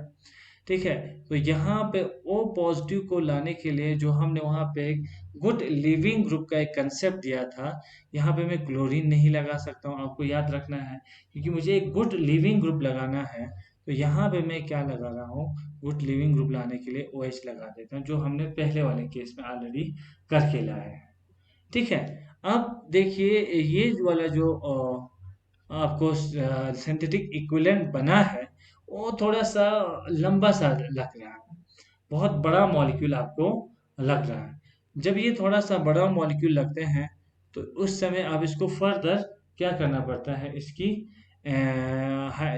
ठीक है। तो यहाँ पे ओ पॉजिटिव को लाने के लिए जो हमने वहाँ पे एक गुड लिविंग ग्रुप का एक कंसेप्ट दिया था, यहाँ पे मैं क्लोरीन नहीं लगा सकता हूँ, आपको याद रखना है, क्योंकि मुझे एक गुड लिविंग ग्रुप लगाना है। तो यहाँ पे मैं क्या लगा रहा हूँ, गुड लिविंग ग्रुप लाने के लिए ओ OH लगा देता हूँ, जो हमने पहले वाले केस में ऑलरेडी करके लाए हैं। ठीक है। अब देखिए ये वाला जो आपको सिंथेटिक इक्विवेलेंट बना है, वो थोड़ा सा लंबा सा लग रहा है, बहुत बड़ा मॉलिक्यूल आपको लग रहा है। जब ये थोड़ा सा बड़ा मॉलिक्यूल लगते हैं, तो उस समय आप इसको फर्दर क्या करना पड़ता है,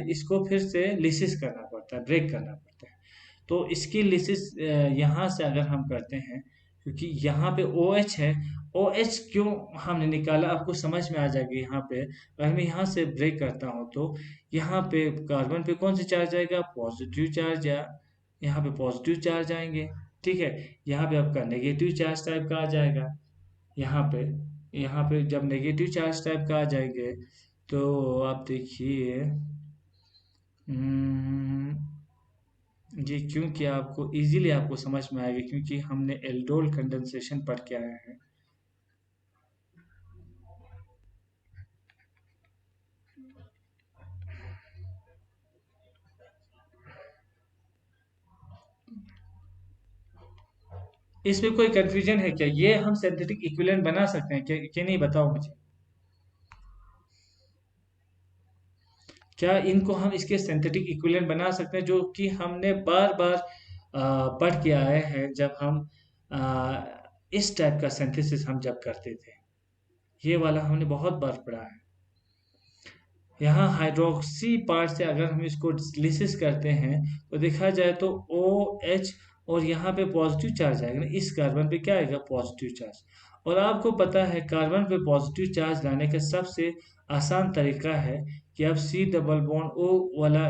इसको फिर से लिसिस करना पड़ता है, ब्रेक करना पड़ता है। तो इसकी लिसिस यहाँ से अगर हम करते हैं, क्योंकि यहाँ पे OH है, OH क्यों हमने निकाला आपको समझ में आ जाएगा यहाँ पे। अगर मैं यहाँ से ब्रेक करता हूँ तो यहाँ पे कार्बन पे कौन सा चार्ज आएगा, पॉजिटिव चार्ज, या यहाँ पे पॉजिटिव चार्ज आएंगे। ठीक है, यहाँ पे आपका नेगेटिव चार्ज टाइप का आ जाएगा। यहाँ पे यहाँ पे जब नेगेटिव चार्ज टाइप का आ जाएंगे, तो आप देखिए, हम्म, ये क्योंकि आपको इजीली आपको समझ में आएगा, क्योंकि हमने एल्डोल कंडेंसेशन पढ़ के आए हैं। इसमें कोई कंफ्यूजन है क्या, ये हम सिंथेटिक इक्विवेलेंट बना सकते हैं क्या कि नहीं, बताओ मुझे। क्या इनको हम इसके सिंथेटिक इक्विवेलेंट बना सकते हैं, जो कि हमने बार बार पढ़ के आए हैं, जब हम आ, इस टाइप का सिंथेसिस हम जब करते थे, ये वाला हमने बहुत बार पढ़ा है। यहाँ हाइड्रोक्सी पार्ट से अगर हम इसको लिसिस करते हैं, तो देखा जाए तो OH, और यहाँ पे पॉजिटिव चार्ज आएगा ना, इस कार्बन पे क्या आएगा, पॉजिटिव चार्ज। और आपको पता है कार्बन पे पॉजिटिव चार्ज लाने का सबसे आसान तरीका है कि आप C डबल बॉन्ड O वाला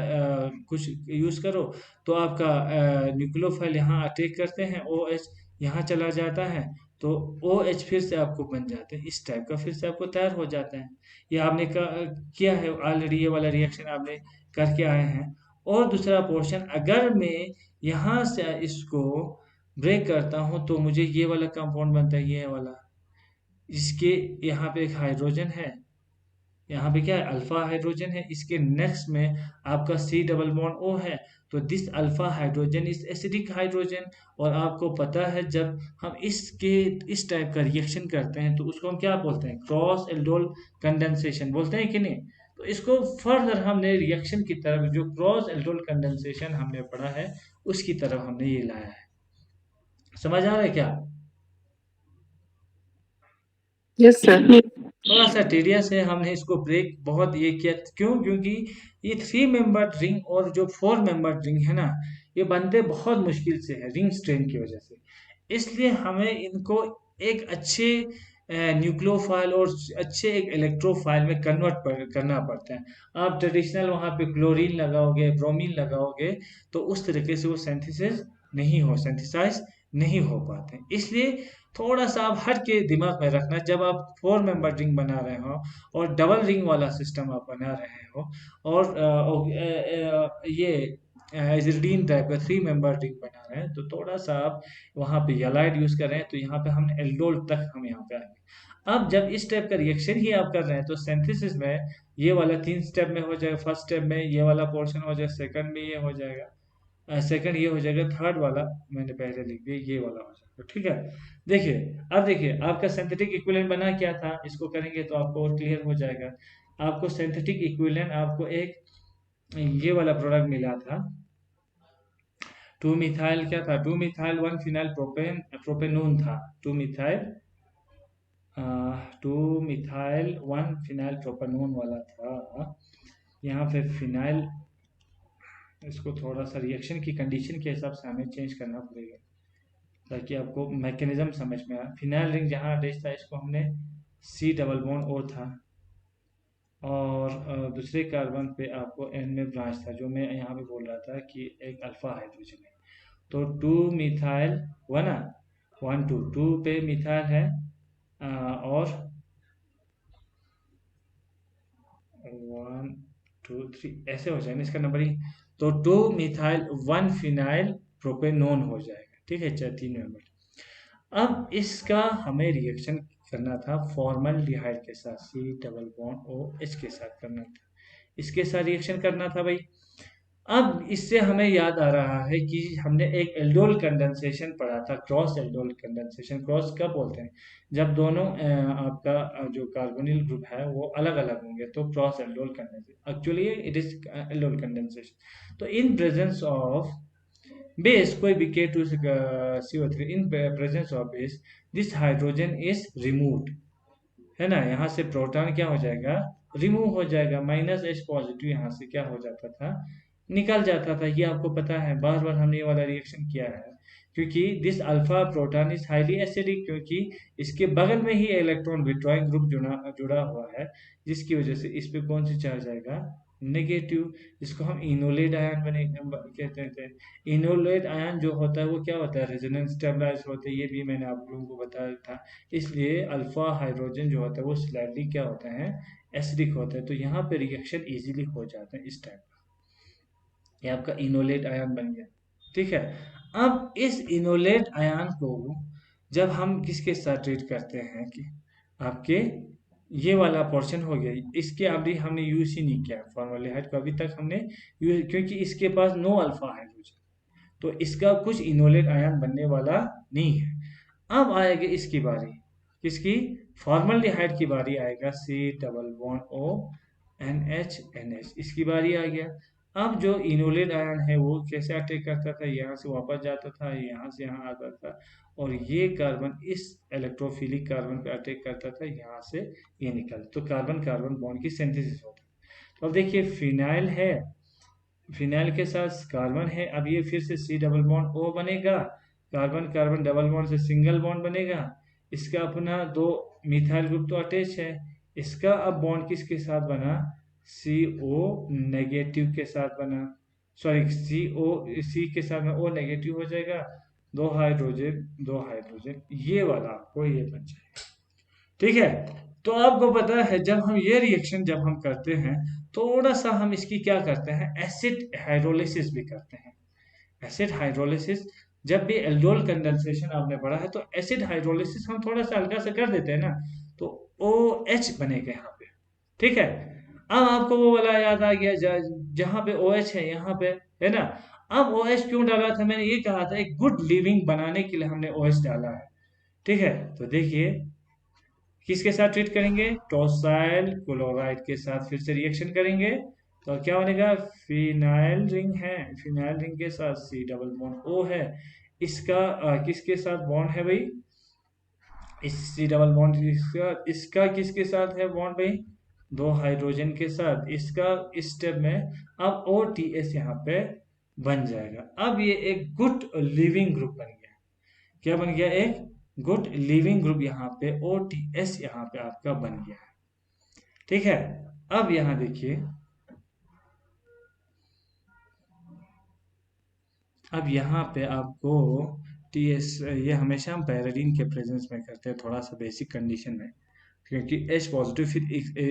कुछ यूज करो, तो आपका न्यूक्लियोफाइल यहाँ अटैक करते हैं, OH यहाँ चला जाता है, तो OH फिर से आपको बन जाते हैं, इस टाइप का फिर से आपको तैयार हो जाता है। ये आपने किया है ऑलरेडी, ये वाला रिएक्शन आपने करके आए हैं। और दूसरा पोर्शन, अगर मैं यहाँ से इसको ब्रेक करता हूँ, तो मुझे ये वाला कंपाउंड बनता है, ये वाला। इसके यहाँ पे एक हाइड्रोजन है, यहाँ पे क्या है, अल्फा हाइड्रोजन है, इसके नेक्स्ट में आपका C डबल बॉन्ड O है। तो this alpha hydrogen is acidic hydrogen. और आपको पता है, जब हम इसके इस टाइप का रिएक्शन करते हैं, तो उसको हम क्या बोलते हैं, क्रॉस एल्डोल कंडेंसेशन बोलते हैं कि नहीं। तो इसको फर्दर हमने रिएक्शन की तरफ, जो क्रॉस एल्डोल कंडेंसेशन हमने पढ़ा है, उसकी तरफ हमने ये लाया है। समझ आ रहा है क्या। Yes sir. थोड़ा सा टीडियस है, हमने इसको ब्रेक बहुत ये किया, क्यों, क्योंकि ये 3 मेंबर रिंग और जो 4 मेंबर रिंग है ना, ये बनते बहुत मुश्किल से है रिंग स्ट्रेन की वजह से। इसलिए हमें इनको एक अच्छे न्यूक्लियोफाइल और अच्छे एक इलेक्ट्रोफाइल में करना पड़ता है। आप ट्रेडिशनल वहाँ पे क्लोरीन लगाओगे, ब्रोमीन लगाओगे, तो उस तरीके से वो सिंथेसाइज नहीं हो पाते, इसलिए थोड़ा सा आप हट के दिमाग में रखना, जब आप 4 मेंबर रिंग बना रहे हो और डबल रिंग वाला सिस्टम आप बना रहे हो, और ये एजिडीन टाइप का 3 मेंबर रिंग बना रहे हैं, तो थोड़ा सा आप वहाँ पे यलाइड यूज कर रहे हैं, तो यहाँ पे हम एल्डोल तक हम यहाँ पे आएंगे। अब जब इस टाइप का रिएक्शन ही आप कर रहे हैं, तो सिंथेसिस में ये वाला 3 स्टेप में हो जाएगा, फर्स्ट स्टेप में ये वाला पोर्शन हो जाएगा, सेकंड में ये हो जाएगा, सेकंड ये हो जाएगा, थर्ड वाला मैंने पहले लिख दिया, ये वाला हो जाएगा। ठीक है, देखिए, अब देखिए आपका सिंथेटिक इक्विवेलेंट बना क्या था, इसको करेंगे तो आपको और क्लियर हो जाएगा। आपको सिंथेटिक इक्विवेलेंट, आपको एक ये वाला प्रोडक्ट मिला था, 2 मिथाइल, क्या था, 2 मिथाइल 1 फिनाइल प्रोपेनोन था। 2 मिथाइल 2 मिथाइल 1 फिनाइल प्रोपेनोन वाला था। यहाँ पे फिनाइल, इसको थोड़ा सा रिएक्शन की कंडीशन के हिसाब से हमें चेंज करना पड़ेगा, ताकि आपको मैकेनिज्म समझ में आए। फिनाइल रिंग जहाँ अटैच था, इसको हमने C डबल बॉन्ड O था, और दूसरे कार्बन पे आपको N में ब्रांच था, जो मैं यहाँ पे बोल रहा था कि एक अल्फा हाइड्रोजन है। तो 2 मिथाइल हुआ ना, 1 2 पे मिथाइल है, और 1 2 3 ऐसे हो जाएगा इसका नंबरिंग। तो 2 मिथाइल 1 फिनाइल प्रोपेनोन हो जाएगा। ठीक है, चाहे 3 मेंबर। अब इसका हमें रिएक्शन करना था फॉर्मल्डिहाइड के साथ, C डबल बॉन्ड OH के साथ करना था, इसके साथ रिएक्शन करना था भाई। अब इससे हमें याद आ रहा है कि हमने एक एल्डोल कंडेंसेशन पढ़ा था, क्रॉस एल्डोल कंडेंसेशन। क्रॉस कब बोलते हैं? जब दोनों आपका जो कार्बोनिल ग्रुप है वो अलग अलग होंगे, तो cross aldol condensation, actually it is aldol condensation. तो इन प्रेजेंस ऑफ बेस, कोई भी K2 CO3, in presence of base this hydrogen is removed, है ना। यहाँ से प्रोटॉन क्या हो जाएगा? रिमूव हो जाएगा। माइनस एच पॉजिटिव यहाँ से क्या हो जाता था? निकल जाता था। ये आपको पता है, बार बार हमने ये वाला रिएक्शन किया है। क्योंकि this alpha proton is highly acidic, क्योंकि इसके बगल में ही इलेक्ट्रॉन विड्रॉइंग ग्रुप जुड़ा जुड़ा हुआ है, जिसकी वजह से इस पे कौन सी चार्ज आएगा? नेगेटिव। इसको हम इनोलेट आयन बने कहते थे। इनोलेट आयन जो होता है वो क्या होता है? रेजोनेंस स्टेबलाइज होते हैं, ये भी मैंने आप लोगों को बताया था। इसलिए अल्फा हाइड्रोजन जो होता है वो स्लाइटली क्या होता है? एसिडिक होता है। तो यहाँ पे रिएक्शन इजीली हो जाता है इस टाइप। ये आपका इनोलेट आयन बन गया। ठीक है। अब इस इनोलेट आयन को जब हम किसके साथ ट्रीट करते हैं कि आपके ये वाला पोर्शन हो गया, इसके अभी हमने यूज ही नहीं किया फॉर्मल्डिहाइड को अभी तक हमने यूज, क्योंकि इसके पास नो अल्फा हाइड्रोजन, तो इसका कुछ इनोलेट आयन बनने वाला नहीं है। अब आएगी इसकी बारी, किसकी? फॉर्मल्डिहाइड की बारी आएगा। C double bond O NH NH, इसकी बारी आ गया। अब जो इनोलेट आयन है वो कैसे अटैक करता था? यहाँ से वापस जाता था, यहाँ से यहाँ आता था, और ये कार्बन इस इलेक्ट्रोफिलिक कार्बन पे अटैक करता था, यहाँ से ये निकल, तो कार्बन कार्बन बॉन्ड की सिंथेसिस होता है। तो अब देखिए फिनाइल है, फिनाइल के साथ कार्बन है, अब ये फिर से C डबल बॉन्ड O बनेगा, कार्बन कार्बन डबल बॉन्ड से सिंगल बॉन्ड बनेगा। इसका अपना दो मिथाइल ग्रुप तो अटैच है, इसका अब बॉन्ड किसके साथ बना? CO नेगेटिव के साथ बना, सॉरी C के साथ में O नेगेटिव हो जाएगा, दो हाइड्रोजन दो हाइड्रोजन, ये वाला आपको ये बन जाएगा। ठीक है। तो आपको पता है जब हम ये रिएक्शन जब हम करते हैं, थोड़ा सा हम इसकी क्या करते हैं? एसिड हाइड्रोलिसिस भी करते हैं। एसिड हाइड्रोलिसिस, जब भी एल्डोल कंडेंसेशन आपने पढ़ा है, तो एसिड हाइड्रोलिसिस हम थोड़ा सा हल्का सा कर देते हैं ना, तो OH बनेगा यहाँ पे। ठीक है। अब आपको वो वाला याद आ गया, जहाँ पे OH है यहाँ पे, है ना। अब OH क्यों डाला था? मैंने ये कहा था एक गुड लिविंग बनाने के लिए हमने OH डाला है। ठीक है। तो देखिए किसके साथ ट्रीट करेंगे? टोसाइल क्लोराइड के साथ फिर से रिएक्शन करेंगे, तो क्या बनेगा? फिनाइल रिंग है, फिनाइल रिंग के साथ C डबल बॉन्ड O है। इसका किसके साथ बॉन्ड है भाई? इस C डबल बॉन्ड इसका किसके साथ है बॉन्ड भाई? दो हाइड्रोजन के साथ। इसका इस स्टेप में अब OTS यहाँ पे बन जाएगा। अब ये एक गुड लिविंग ग्रुप बन गया। क्या बन गया? एक गुड लिविंग ग्रुप यहाँ पे OTS यहाँ पे आपका बन गया है। ठीक है। अब यहाँ देखिए, अब यहाँ पे आपको TS, ये हमेशा हम पैराडीन के प्रेजेंस में करते हैं, थोड़ा सा बेसिक कंडीशन में, क्योंकि H पॉजिटिव फिर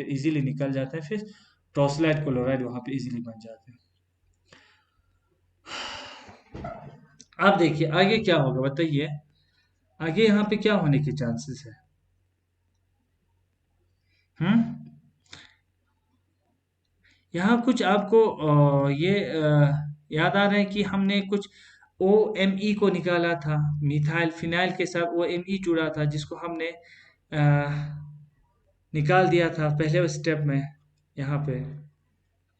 इजीली निकल जाता है, फिर टॉसलाइट क्लोराइड वहाँ पे इजीली बन जाते हैं। अब देखिए आगे क्या होगा बताइए, आगे यहाँ पे क्या होने के चांसेस है? हम्म यहाँ कुछ आपको याद आ रहा है कि हमने कुछ OMe को निकाला था, मिथाइल फिनाइल के साथ OMe जुड़ा था, जिसको हमने अ, निकाल दिया था पहले स्टेप में। यहाँ पे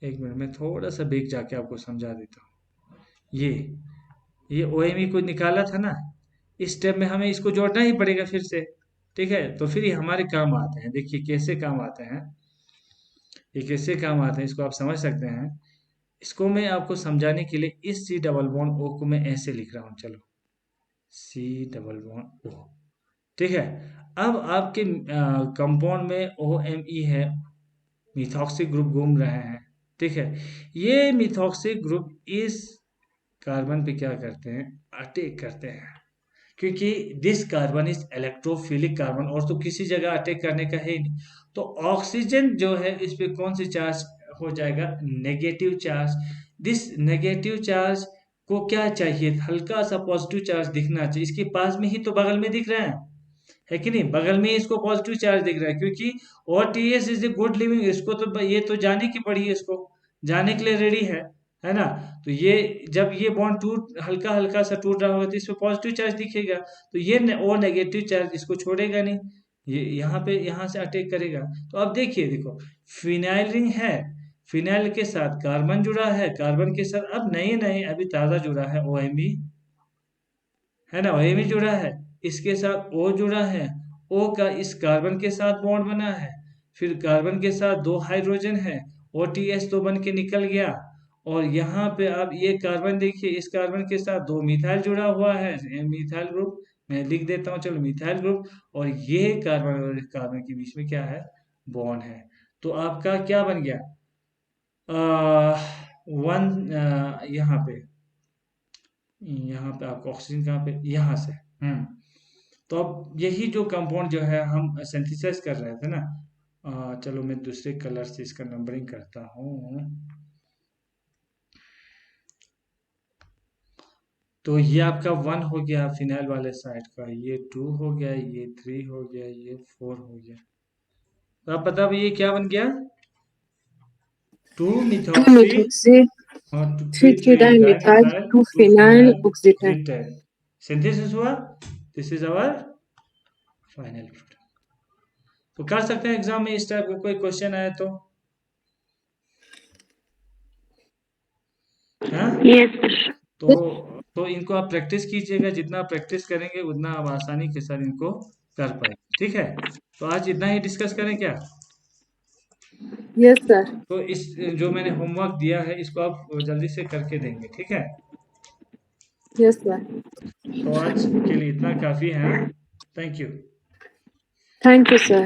एक मिनट में थोड़ा सा बेग जाके आपको समझा देता हूँ। ये OMe को निकाला था ना, इस स्टेप में हमें इसको जोड़ना ही पड़ेगा फिर से। ठीक है। तो फिर ये हमारे काम आते हैं, देखिए कैसे काम आते हैं, ये कैसे काम आते हैं इसको आप समझ सकते हैं। इसको मैं आपको समझाने के लिए इस C डबल बॉन्ड O को मैं ऐसे लिख रहा हूँ, चलो C डबल बॉन्ड O। ठीक है। अब आपके कंपाउंड में OMe है, मिथॉक्सिक ग्रुप घूम रहे हैं। ठीक है। ये मिथॉक्सिक ग्रुप इस कार्बन पे क्या करते हैं? अटैक करते हैं, क्योंकि this carbon is electrophilic carbon, और तो किसी जगह अटैक करने का है ही नहीं। तो ऑक्सीजन जो है इस पे कौन सी चार्ज हो जाएगा? Negative charge. This negative charge को क्या चाहिए? हल्का सा पॉजिटिव चार्ज दिखना चाहिए। इसके पास में ही तो बगल में दिख रहा है कि नहीं? बगल में ही इसको पॉजिटिव चार्ज दिख रहा है, क्योंकि OTS is a good living, इसको तो ये तो जाने की पड़ी है, इसको जाने के लिए रेडी है। है ना। तो ये जब ये बॉन्ड टूट हल्का हल्का सा टूट रहा होगा तो इसमें पॉजिटिव चार्ज दिखेगा, तो ये वो नेगेटिव चार्ज इसको छोड़ेगा नहीं, ये यहाँ पे यहाँ से अटैक करेगा। तो अब देखिए, देखो फिनाइल रिंग है, फिनाइल के साथ कार्बन जुड़ा है, कार्बन के साथ अब नए नए अभी ताज़ा जुड़ा है OMe, है ना, OMe जुड़ा है, इसके साथ O जुड़ा है, O का इस कार्बन के साथ बॉन्ड बना है, फिर कार्बन के साथ दो हाइड्रोजन है, OTH तो बन के निकल गया, और यहाँ पे अब ये कार्बन देखिए, इस कार्बन के साथ दो मिथाइल जुड़ा हुआ है, मिथाइल ग्रुप, मैं लिख देता हूँ चलो मिथाइल ग्रुप, और ये कार्बन और कार्बन के बीच में क्या है, बॉन्ड है। तो आपका क्या बन गया, वन, यहाँ पे, यहाँ पे आपका ऑक्सीजन कहाँ पे, यहाँ से। हम्म तो अब यही जो कंपाउंड जो है हम सिंथेसाइज कर रहे थे ना, चलो मैं दूसरे कलर से इसका नंबरिंग करता हूँ। तो ये आपका 1 हो गया फिनाइल वाले साइड का, ये 2 हो गया, ये 3 हो गया, ये 4 हो गया। तो आप बताओ ये क्या बन गया, 2 2 मिथॉक्सी methoxy, और 3 3 3 3-dimethyl, dimethyl, 2 2 phenyl phenyl oxidant. Oxidant, synthesis हुआ, this is our final product. तो कर सकते हैं एग्जाम में इस टाइप का कोई क्वेश्चन आए तो, हाँ। Yes, sir. तो तो इनको आप प्रैक्टिस कीजिएगा, जितना प्रैक्टिस करेंगे उतना आप आसानी के साथ इनको कर पाएंगे, ठीक है। तो आज इतना ही डिस्कस करें क्या। Yes, sir. तो इस जो मैंने होमवर्क दिया है इसको आप जल्दी से करके देंगे, ठीक है। Yes, sir. तो आज के लिए इतना काफ़ी है, हाँ। Thank you. Thank you, sir.